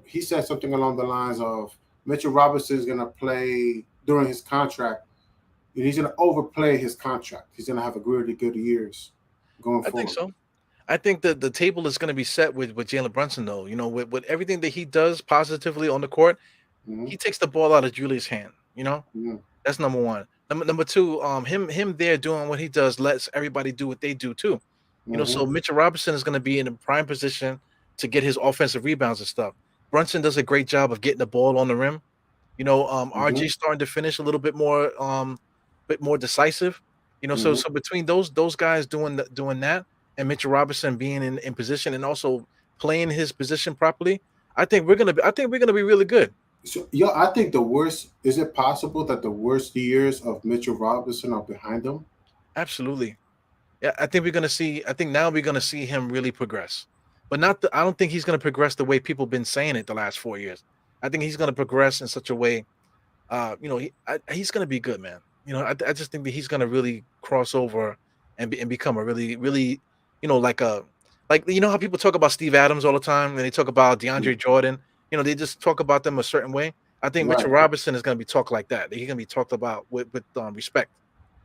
He said something along the lines of Mitchell Robinson is gonna play during his contract, and he's gonna overplay his contract. He's gonna have a really good years going I think forward. so. I think that the table is going to be set with Jalen Brunson, though. With everything that he does positively on the court, Mm-hmm, he takes the ball out of Julius' hand. mm-hmm, That's number one. Number two, him there doing what he does lets everybody do what they do too. mm-hmm, So Mitchell Robinson is going to be in a prime position to get his offensive rebounds and stuff. Brunson does a great job of getting the ball on the rim. mm-hmm, RG starting to finish a little bit more decisive. So mm-hmm. so between those guys doing that and Mitchell Robinson being in position and also playing his position properly, I think we're gonna be really good. So, yeah, I think the worst. Is it possible that the worst years of Mitchell Robinson are behind him? Absolutely. Yeah, I think we're gonna see. I think now we're gonna see him really progress, but not. I don't think he's gonna progress the way people been saying it the last 4 years. I think he's gonna progress in such a way. He's gonna be good, man. I just think that he's gonna really cross over and become a really, really, like how people talk about Steve Adams all the time and they talk about Mm. DeAndre Jordan. They just talk about them a certain way. I think Right. Mitchell Robinson is gonna be talked like that. He's gonna be talked about with respect.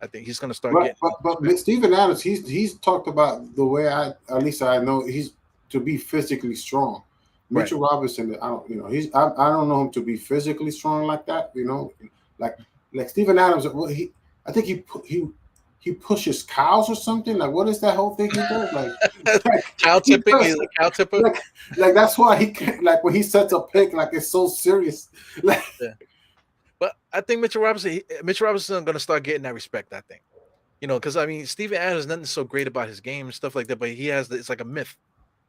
I think he's gonna start But getting but but respect. with Steven Adams, he's talked about the way I at least I know he's to be physically strong. Right. Mitchell Robinson, I don't I don't know him to be physically strong like that. Like like Steven Adams. What he I think he pushes cows or something. Like what is that whole thing he does? Like Cow he tipping. does He's a cow tipper. like like that's why he can like when he sets a pick like it's so serious. Like Yeah. But I think Mitchell Robinson is gonna start getting that respect. I think. Because I mean, Steven Adams nothing so great about his game and stuff like that, but he has it's like a myth.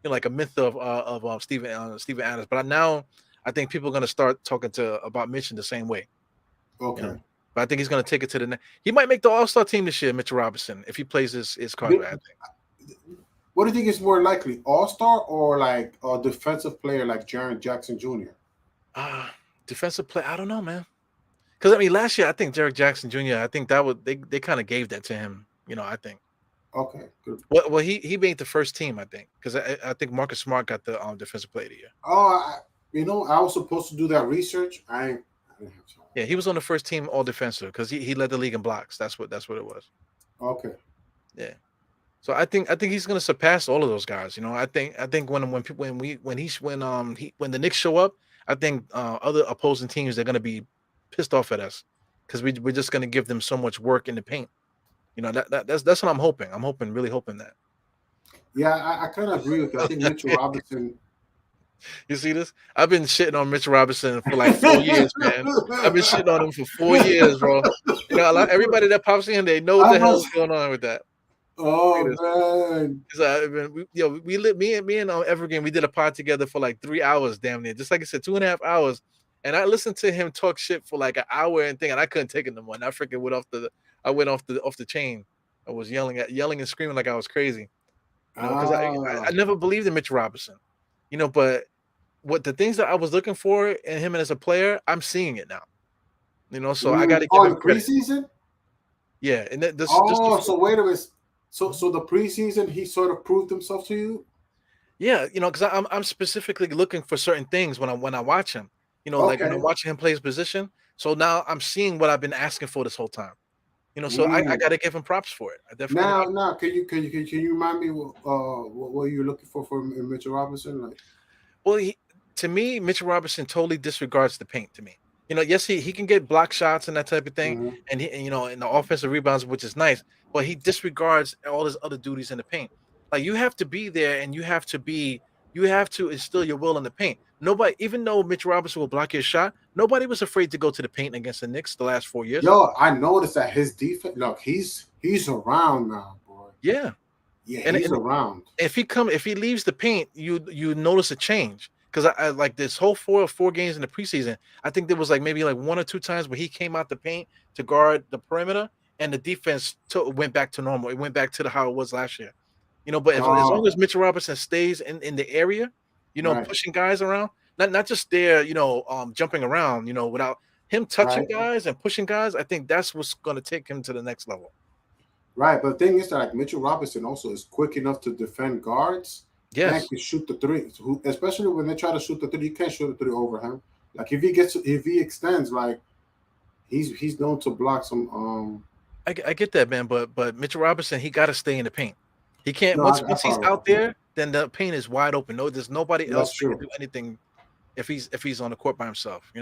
like a myth of Steven Adams. But now I think people are gonna start talking about Mitch in the same way. Okay. But I think he's gonna take it to the next. He might make the All-Star team this year, Mitchell Robinson, if he plays his cards right. I think. What do you think is more likely, All-Star or like a defensive player like Jaren Jackson Jr.? Defensive play. I don't know, man. Because I mean, last year I think Derek Jackson Jr. I think that would they kind of gave that to him. I think. Okay, good. Well, he made the first team, I think, because I think Marcus Smart got the defensive player of the year. Oh, I was supposed to do that research. I didn't have time. Yeah, he was on the first team all defensive because he led the league in blocks. That's what it was. Okay. Yeah. So I think he's gonna surpass all of those guys. I think when the Knicks show up, I think other opposing teams are gonna be pissed off at us because we're just gonna give them so much work in the paint. That's what I'm hoping. I'm really hoping that. Yeah, I kind of agree with you. I think Mitchell Robinson. You see this? I've been shitting on Mitch Robinson for like 4 years, man. I've been shitting on him for 4 years, bro. Everybody that pops in, they know what the hell is going on with that. Oh man! Me and Evergreen, we did a pod together for like 3 hours, damn near. Just like I said, 2.5 hours, and I listened to him talk shit for like an hour and I couldn't take it no more. And I freaking went off the chain. I was yelling and screaming like I was crazy. Because I never believed in Mitch Robinson. But what the things that I was looking for in him as a player, I'm seeing it now. So I got to give him credit. Preseason? Yeah, and so wait a minute. So the preseason, he sort of proved himself to you. Yeah, because I'm specifically looking for certain things when I watch him. Like when I'm watching him play his position. So now I'm seeing what I've been asking for this whole time. So I got to give him props for it. I definitely. Now, can you remind me what you're looking for Mitchell Robinson? Like, well, to me, Mitchell Robinson totally disregards the paint. To me, yes, he can get block shots and that type of thing, and in the offensive rebounds, which is nice, but he disregards all his other duties in the paint. Like you have to be there, and you have to instill your will in the paint. Nobody, even though Mitch Robinson will block your shot, nobody was afraid to go to the paint against the Knicks the last 4 years. Yo, I noticed that his defense. Look, he's around now, boy. Yeah, he's around. If he leaves the paint, you notice a change. Because I like this whole four games in the preseason. I think there was like maybe like 1 or 2 times where he came out the paint to guard the perimeter, and the defense went back to normal. It went back to how it was last year. But as long as Mitchell Robinson stays in the area, pushing guys around, not just there, jumping around, without him touching guys and pushing guys, I think that's what's going to take him to the next level. Right, but the thing is that like Mitchell Robinson also is quick enough to defend guards. Yes, and can shoot the three, especially when they try to shoot the three. You can't shoot the three over him. Like if he extends, like he's known to block some. I get that, man, but Mitchell Robinson, he got to stay in the paint. He can't once he's out there, then the paint is wide open. No, there's nobody else who can do anything if he's on the court by himself.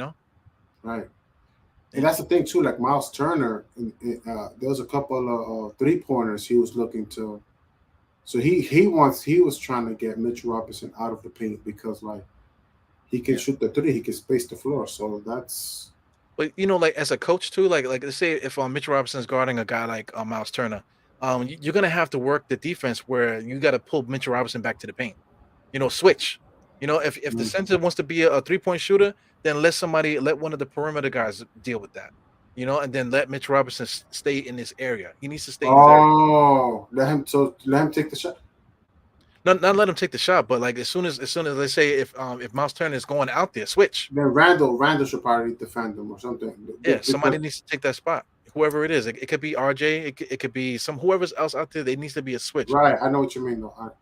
Right. And that's the thing too. Like Miles Turner, there was a couple of 3-pointers he was looking to. So he was trying to get Mitch Robinson out of the paint because like he can shoot the three, he can space the floor. So that's. But like as a coach too, like let's say if Mitch Robinson is guarding a guy like Miles Turner, you're gonna have to work the defense where you got to pull Mitch Robinson back to the paint. Switch. If the center wants to be a 3-point shooter, then let one of the perimeter guys deal with that. And then let Mitch Robinson stay in this area. He needs to stay in this area. Oh, let him take the shot. Not let him take the shot, but like as soon as let's say if Miles Turner is going out there, switch. Then Randall should probably defend him or something. Yeah, somebody needs to take that spot. Whoever it is, it could be RJ, it could be whoever's else out there. There needs to be a switch. Right, I know what you mean though.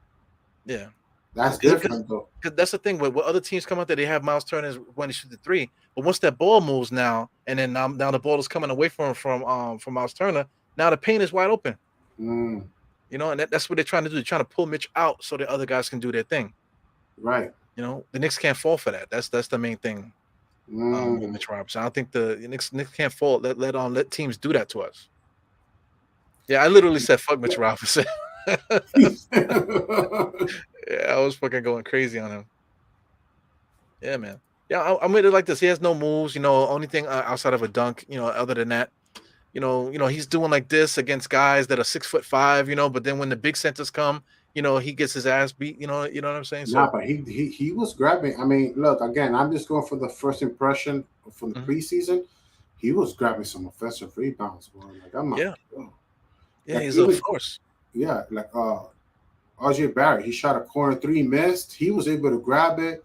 Yeah. That's different though. Because that's the thing. When other teams come out there, they have Miles Turner when he shoot the 3. But once that ball moves now, and then now the ball is coming away from Miles Turner, now the paint is wide open. And that's what they're trying to do. They're trying to pull Mitch out so the other guys can do their thing. Right. The Knicks can't fall for that. That's the main thing. With Mitch Robinson, I don't think the Knicks can't fall. Let teams do that to us. Yeah, I literally said fuck Mitch Robinson. Yeah, I was fucking going crazy on him. Yeah, man. Yeah, I'm with it like this. He has no moves. Only thing outside of a dunk. Other than that, he's doing like this against guys that are 6'5", but then when the big centers come, he gets his ass beat. You know what I'm saying? Nah, So but he was grabbing. I mean, look again. I'm just going for the first impression from the mhm. preseason. He was grabbing some offensive rebounds, bro. Like I'm like, Yeah, oh. yeah, Like he's a even force. yeah, like RJ Barrett. He shot a corner three, missed. He was able to grab it,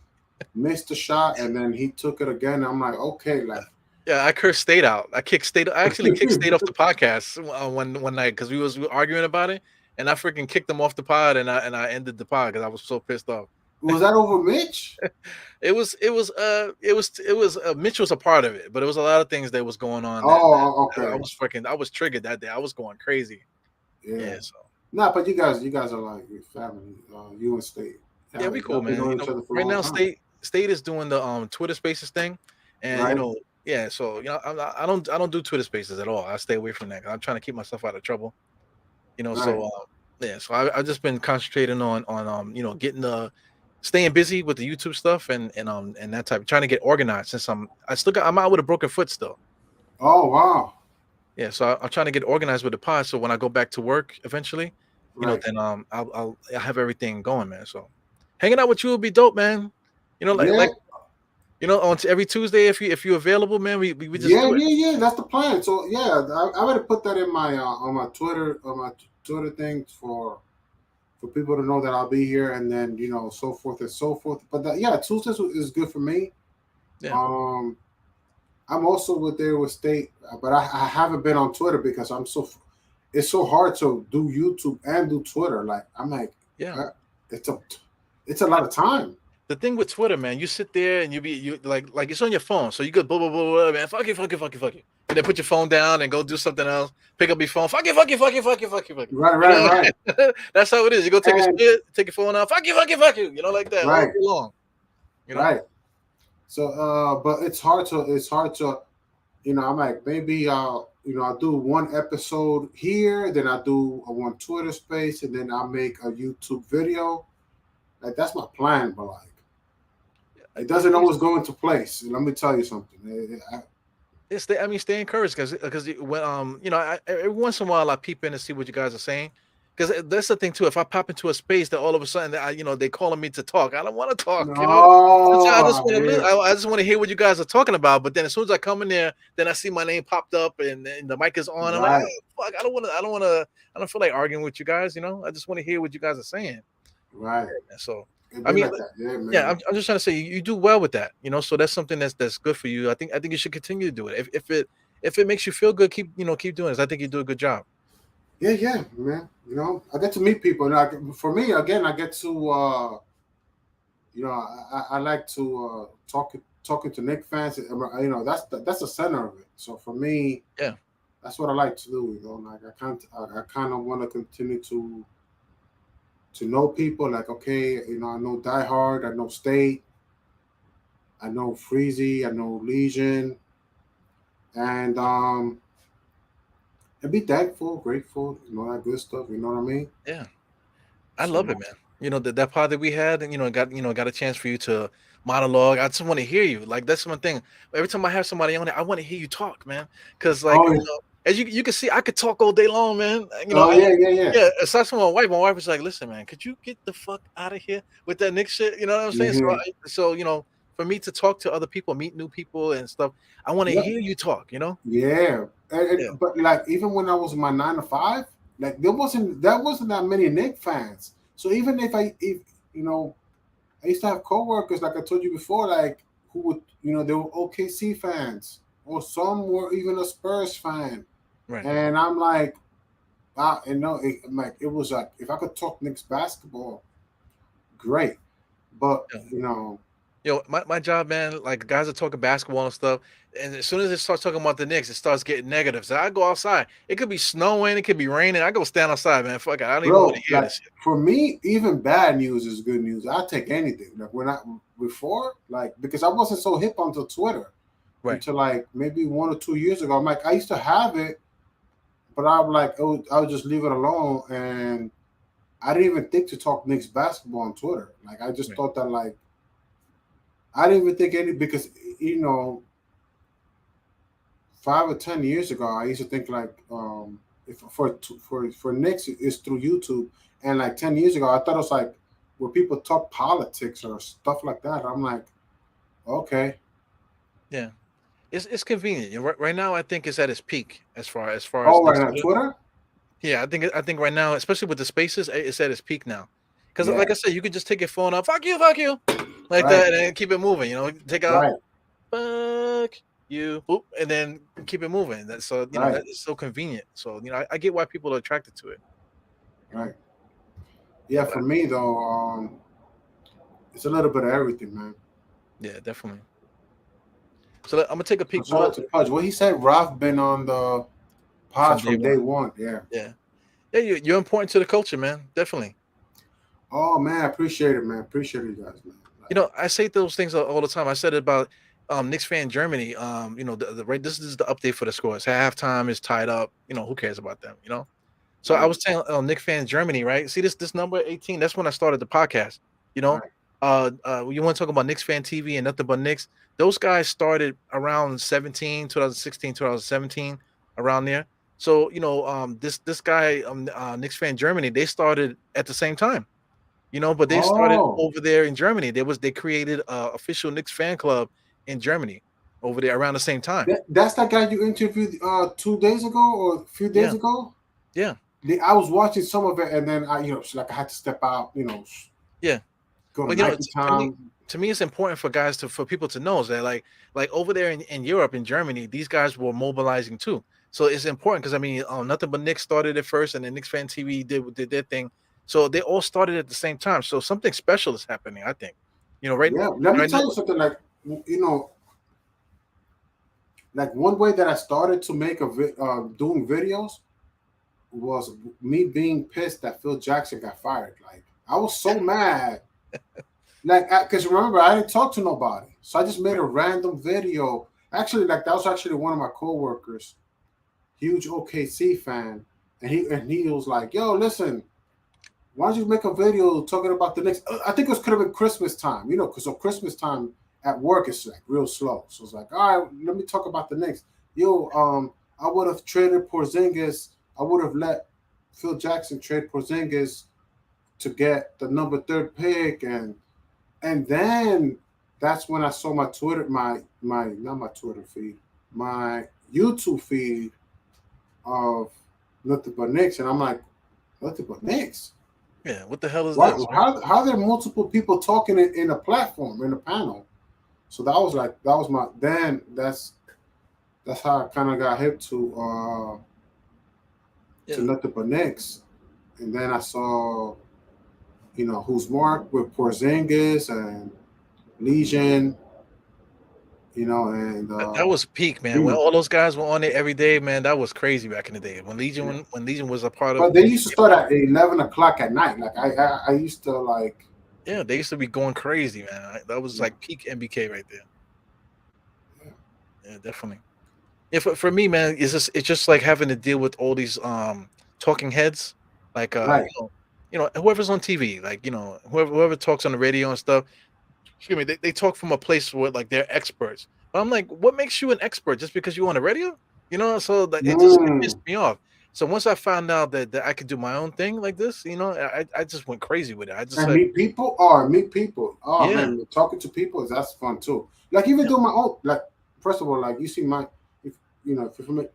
missed the shot, and then he took it again. I'm like, okay, like Yeah, I cursed State out. I actually kicked State off the podcast one night because we were arguing about it, and I freaking kicked him off the pod, and I ended the pod because I was so pissed off. was that over Mitch? Mitch was a part of it, but it was a lot of things that was going on Oh, that okay, I was triggered that day. I was going crazy. yeah. Yeah, so Nah, but you guys are like your family. You and State. yeah, Yeah, we y'all cool, been man. knowing each other for a Right long now time, State is doing the Twitter Spaces thing, and right? yeah. So I don't do Twitter Spaces at all. I stay away from that. I'm trying to keep myself out of trouble. Right. So yeah. So I've just been concentrating on getting staying busy with the YouTube stuff and that type, trying to get organized since I'm out with a broken foot still. Oh wow. Yeah, so I'm trying to get organized with the pod. So when I go back to work eventually, Right. then I'll have everything going, man. So hanging out with you will be dope, man. Like Yeah. on every Tuesday if you're available, man. We just Yeah, do it. yeah, yeah. That's the plan. So yeah, I would put that in my on my Twitter thing for people to know that I'll be here, and then so forth and so forth. But yeah, Tuesdays is good for me. Yeah, Um, I'm also with there with State, but I haven't been on Twitter because it's so hard to do YouTube and do Twitter. Like I'm like, yeah. uh, it's a it's a lot of time. The thing with Twitter, man, you sit there and you like it's on your phone, so you go blah blah blah blah, man. Fuck you, fuck you, fuck you, fuck you. And then put your phone down and go do something else. Pick up your phone. Fuck you, fuck you, fuck you, fuck you, fuck you, fuck you. Right, right, right, That's how it is. You go take a and shit, take your phone out. Fuck you, fuck you, fuck you. Like that all right, day long. You know. right. So, but it's hard to, I'm like maybe I'll do one episode here, then I'll do a one Twitter space, and then I'll make a YouTube video. Like that's my plan, but like it doesn't always go into place. Let me tell you something. Stay encouraged because when every once in a while I peep in and see what you guys are saying. Because that's the thing too. If I pop into a space that all of a sudden they calling me to talk, I don't want to talk. I just No, want to yeah, I just want to hear what you guys are talking about. But then as soon as I come in there, then I see my name popped up and the mic is on. I'm like, right, oh, fuck, I don't feel like arguing with you guys. I just want to hear what you guys are saying. right. So It I be mean, like that, yeah, yeah, man. I'm just trying to say you do well with that, So that's something that's good for you. I think you should continue to do it. If it makes you feel good, keep doing this. I think you do a good job. Yeah, yeah, man. I get to meet people, and for me, again, I get to, I like to talking to Knicks fans. That's the center of it. So for me, Yeah, that's what I like to do. Like I kind of want to continue to know people. Like okay, I know Die Hard, I know State, I know Freezy, I know Legion, and and be thankful, grateful, that good stuff. You know what I mean? yeah. I love it, So man. That part that we had, and got a chance for you to monologue. I just want to hear you. Like that's one thing. Every time I have somebody on it, I want to hear you talk, man. Because like oh, as you can see, I could talk all day long, man. oh yeah, yeah, yeah. Yeah. Aside from my wife was like, "Listen, man, could you get the fuck out of here with that Nick shit?" You know what I'm saying? So, Hmm. for me to talk to other people, meet new people and stuff, I want to Yep. hear you talk. Yeah. Yeah. But like even when I was in my 9 to 5, like there wasn't that many Nick fans. So even if you know I used to have coworkers like I told you before, like who would they were OKC fans or some were even a Spurs fan, Right. and I'm like, it was like if I could talk Knicks basketball, great, but Yeah. you know, My job, man, like guys are talking basketball and stuff, and as soon as it starts talking about the Knicks, it starts getting negative. So I go outside. It could be snowing, it could be raining. I go stand outside, man. Fuck it. I don't even want to bro, hear like this shit. for me, even bad news is good news. I take anything. Like when I before, like because I wasn't so hip onto Twitter Right. until like maybe 1 or 2 years ago. I'm like I used to have it, but I'm like I would just leave it alone, and I didn't even think to talk Knicks basketball on Twitter. Like I just Right. thought that like I didn't even think any because you know 5 or 10 years ago, I used to think like if for Knicks it's through YouTube, and like 10 years ago, I thought it was like where people talk politics or stuff like that. I'm like, okay, Yeah, it's convenient. Right now, I think it's at its peak as far as oh, the right now Twitter, yeah. I think right now, especially with the spaces, it's at its peak now. Because yeah, like I said, you could just take your phone out, fuck you, like right, that, and then keep it moving. Take out right, fuck you, boop, and then keep it moving. So right, that is so convenient. So I get why people are attracted to it. right. Yeah, Yeah, but for me though, it's a little bit of everything, man. yeah, definitely. So I'm gonna take a So peek, shout Pudge, out to Pudge. Well, he said Ralph been on the from pods day from day one. one. Yeah. Yeah, yeah, you're important to the culture, man. Definitely. Oh man, I appreciate it, man. Appreciate you guys, man. Like, I say those things all the time. I said it about Knicks fan Germany. The right. This is the update for the scores. Halftime is tied up. Who cares about them? So I right, was telling Nick fan Germany, right? See this number 18. That's when I started the podcast. You know, right. you want to talk about Knicks fan TV and nothing but Knicks. Those guys started around 2016, 2017, around there. So this guy Knicks fan Germany, they started at the same time. But they started Oh, over there in Germany. They created a official Knicks fan club in Germany over there around the same time. that's that guy you interviewed 2 days ago or a few days Yeah, ago. yeah, I was watching some of it, and then like I had to step out. yeah. Go to Well, Nike to me, time. it's important for people to know is that like over there in Europe, in Germany, these guys were mobilizing too. So it's important because I mean, nothing but Knicks started it first, and then Knicks fan TV did their thing. So they all started at the same time. So something special is happening. I think, right, Yeah, let me right now. tell you something. Like one way that I started to make doing videos was me being pissed that Phil Jackson got fired. Like I was so mad. Like, because remember, I didn't talk to nobody, so I just made a random video. Actually, like that was actually one of my coworkers, huge OKC fan, and he was like, "Yo, listen, why don't you make a video talking about the Knicks?" I think it was could have been Christmas time, because so Christmas time at work is like real slow. So it's like, all right, let me talk about the Knicks. Yo, I would have traded Porzingis. I would have let Phil Jackson trade Porzingis to get the number third pick, and then that's when I saw my Twitter, my not my Twitter feed, my YouTube feed of nothing but Knicks, and I'm like, nothing but Knicks. Yeah, what the hell is Why? this? Right? How there multiple people talking in a platform in a panel? So that was my then that's how I kind of got hip to Yeah, nothing but Knicks, and then I saw who's Mark with Porzingis and Legion, and that was peak, man. When Freeman. all those guys were on it every day, man, that was crazy back in the day. When Legion was a part of But they used to NBA start Live. at 11 o'clock at night. Like I used to like, Yeah, they used to be going crazy, man. That was yeah, like peak MBK right there. Yeah, definitely. Yeah, for me, man, it's just like having to deal with all these talking heads, like right. whoever's on TV, like whoever talks on the radio and stuff. Excuse me, they talk from a place where like they're experts. But I'm like, what makes you an expert just because you're on the radio? So that it Mm. pissed me off. So once I found out that I could do my own thing like this, I just went crazy with it. I just And said, meet people. Oh yeah, man, talking to people that's fun too. Like even yeah, doing my own. Like first of all, like you see if if you're familiar,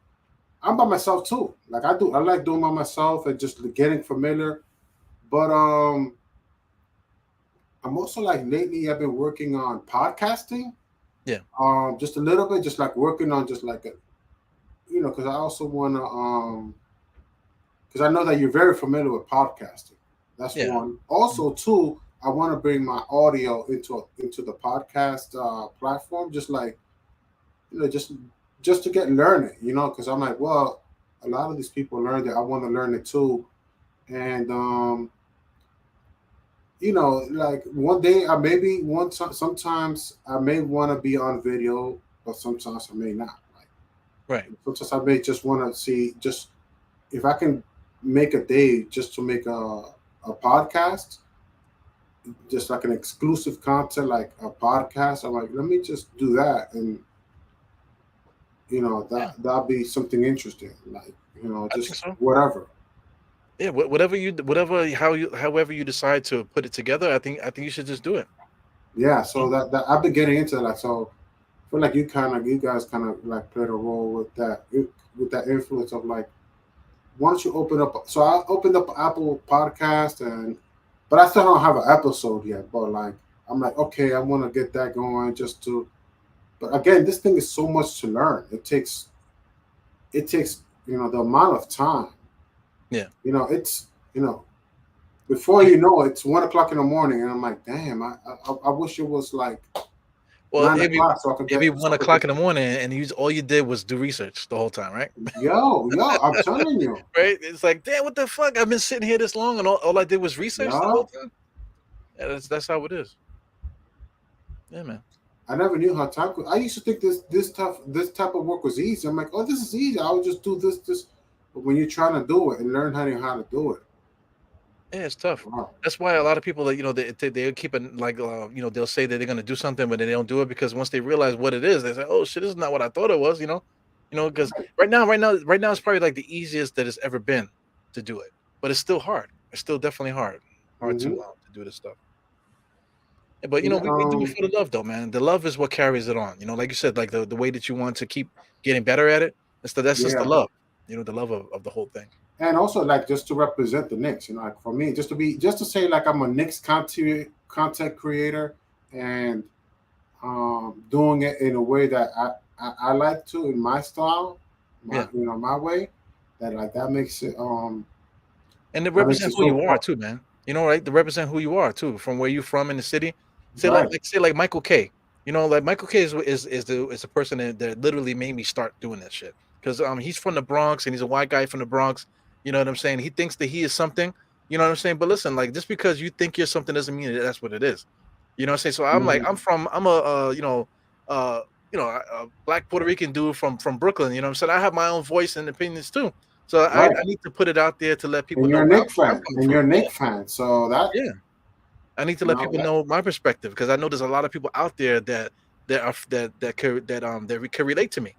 I'm by myself too. Like I like doing by myself and just getting familiar. But I'm also like lately I've been working on podcasting. yeah, Just a little bit, just like working on just like a because I also wanna because I know that you're very familiar with podcasting. That's yeah, one. Also, two, I want to bring my audio into the podcast platform, just like just to get learning, because I'm like, well, a lot of these people learned it. I want to learn it too, and like one day I maybe sometimes I may want to be on video, but sometimes I may not. Like right. sometimes I may just want to see just if I can make a day just to make a podcast, just like an exclusive content, like a podcast. I'm like, let me just do that, and Yeah, that'll be something interesting. Like I think just so. whatever. Yeah, whatever however you decide to put it together, I think you should just do it. Yeah. You So know? that I've been getting into like so. I feel like you guys kind of like played a role with that influence of like why don't you open up? So I opened up Apple Podcast but I still don't have an episode yet. But like I'm like okay, I want to get that going just to. But again, this thing is so much to learn. It takes the amount of time. Yeah. It's before you know it, it's 1 o'clock in the morning, and I'm like, damn, I wish it was like Well, nine it'd o'clock so I could be get so one I could get o'clock in the morning, and all you did was do research the whole time, right? yo, I'm telling you, Right? It's like, damn, what the fuck? I've been sitting here this long, and all I did was research the whole yo, time. Yeah, that's how it is. Yeah, man. I never knew how time. I used to think this type of work was easy. I'm like, oh, this is easy. I would just do this. But when you're trying to do it and learn how to do it, Yeah, it's tough. wow. That's why a lot of people that they keep it like they'll say that they're gonna do something, but they don't do it because once they realize what it is, they say, "Oh shit, this is not what I thought it was." Because right now it's probably like the easiest that it's ever been to do it, but it's still hard. It's still definitely hard Mm-hmm. to do this stuff. Yeah, but Yeah, we do it for the love though, man. The love is what carries it on. Like you said, like the way that you want to keep getting better at it. That's just the yeah. love. The love of the whole thing. And also like just to represent the Knicks, like for me, just to say like I'm a Knicks content creator and doing it in a way that I like to in my style, Yeah. my way. That makes it And to that makes represent it who so you are fun. too, man. Right? To represent who you are too, from where you from in the city. Right. Say like Michael K. Like Michael K is the person that literally made me start doing that shit. Because he's from the Bronx and he's a white guy from the Bronx. You know what I'm saying? He thinks that he is something. You know what I'm saying? But listen, like just because you think you're something doesn't mean that that's what it is. You know what I'm saying? So I'm like Mhm. I'm a uh a black Puerto Rican dude from Brooklyn. You know what I'm saying? I have my own voice and opinions too. So I Right. need to put it out there to let people And know you're a where Nick I'm fan. coming And from. you're a Yeah, Nick fan. So that yeah. I need to let people that know my perspective because I know there's a lot of people out there that are that can relate to me.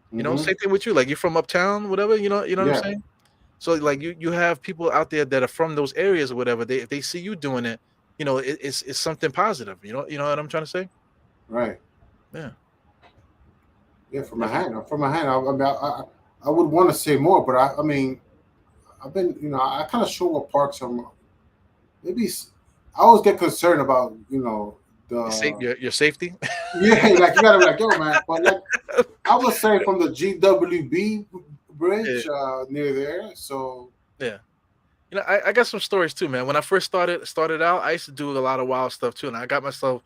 hmm Same thing with you. Like you're from uptown, whatever. You know what I'm yeah, saying. So like you have people out there that are from those areas or whatever. If they see you doing it, it's something positive. You know what I'm trying to say. right. Yeah, Yeah, from my definitely. hand. From my hand. I mean, I would want to say more, but I mean, I've been, I kind of show up parks. Maybe I always get concerned about, the Your safety. yeah, like you gotta be like, yo, man. But like I would say from the GWB Yeah, bridge near there. So yeah. I got some stories too, man. When I first started out, I used to do a lot of wild stuff too, and I got myself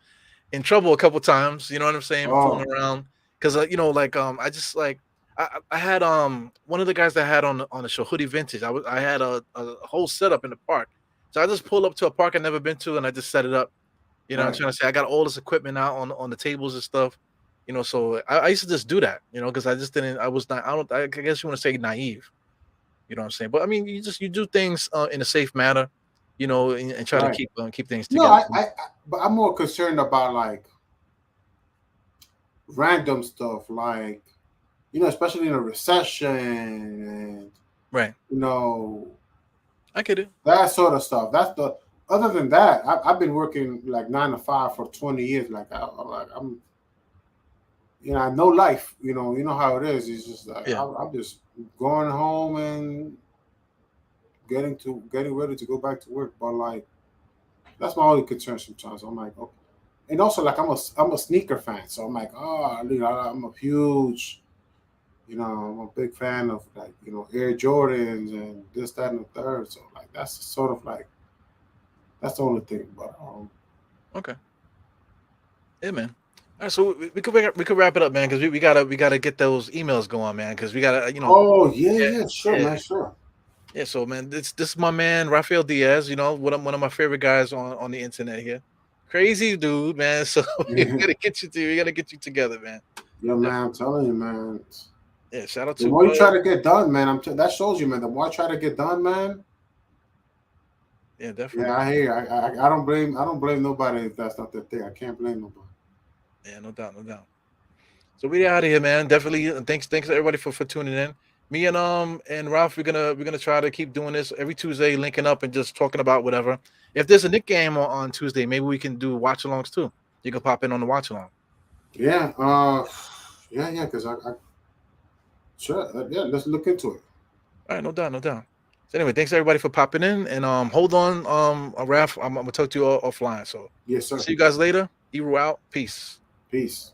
in trouble a couple times. You know what I'm saying? Fooling oh, around because like I just like I had one of the guys that had on the show Hoodie Vintage. I had a whole setup in the park, so I just pulled up to a park I never been to and I just set it up. I'm right. trying to say I got all this equipment out on the tables and stuff. So I used to just do that. Because I just didn't. I was not. I don't. I guess you want to say naive. You know what I'm saying? But I mean, you do things in a safe manner. And try to Right. keep things No, together. but I'm more concerned about like random stuff, like especially in a recession and Right. you know I get it. that sort of stuff. That's the. Other than that, I've been working like 9 to 5 for 20 years. Like I'm I know life. You know how it is. It's just like Yeah. I'm just going home and getting ready to go back to work. But like that's my only concern sometimes. I'm like, okay. And also like I'm a sneaker fan, so I'm like, oh, I'm a huge, I'm a big fan of like Air Jordans and this, that, and the third. So like that's sort of like that's the only thing. But Okay. Yeah, man. All right, so we could wrap it up, man, because we gotta get those emails going, man, because we gotta oh yeah, yeah, yeah, sure, yeah, man, sure. yeah. So, man, this is my man Rafael Diaz. One of my favorite guys on the internet here. Crazy dude, man. So we gotta get you together, man. Yeah, man, I'm Definitely. telling you, man. Yeah. Shout out The to more you try to get done, man, that shows you, man. The more I try to get done, man. yeah, definitely. Yeah, I hear. I don't blame nobody if that's not their thing. I can't blame nobody. Yeah, no doubt, no doubt. So we out of here, man. Definitely. Thanks everybody for tuning in. Me and Ralph, we're gonna try to keep doing this every Tuesday, linking up and just talking about whatever. If there's a Nick game on Tuesday, maybe we can do watch alongs too. You can pop in on the watch along. Yeah, yeah, because I sure, yeah, let's look into it. All right, no doubt, no doubt. So anyway, thanks everybody for popping in, and hold on, Ralph, I'm gonna talk to you offline. So Yes, I'll sir. see you guys later. Eru out. Peace. Peace.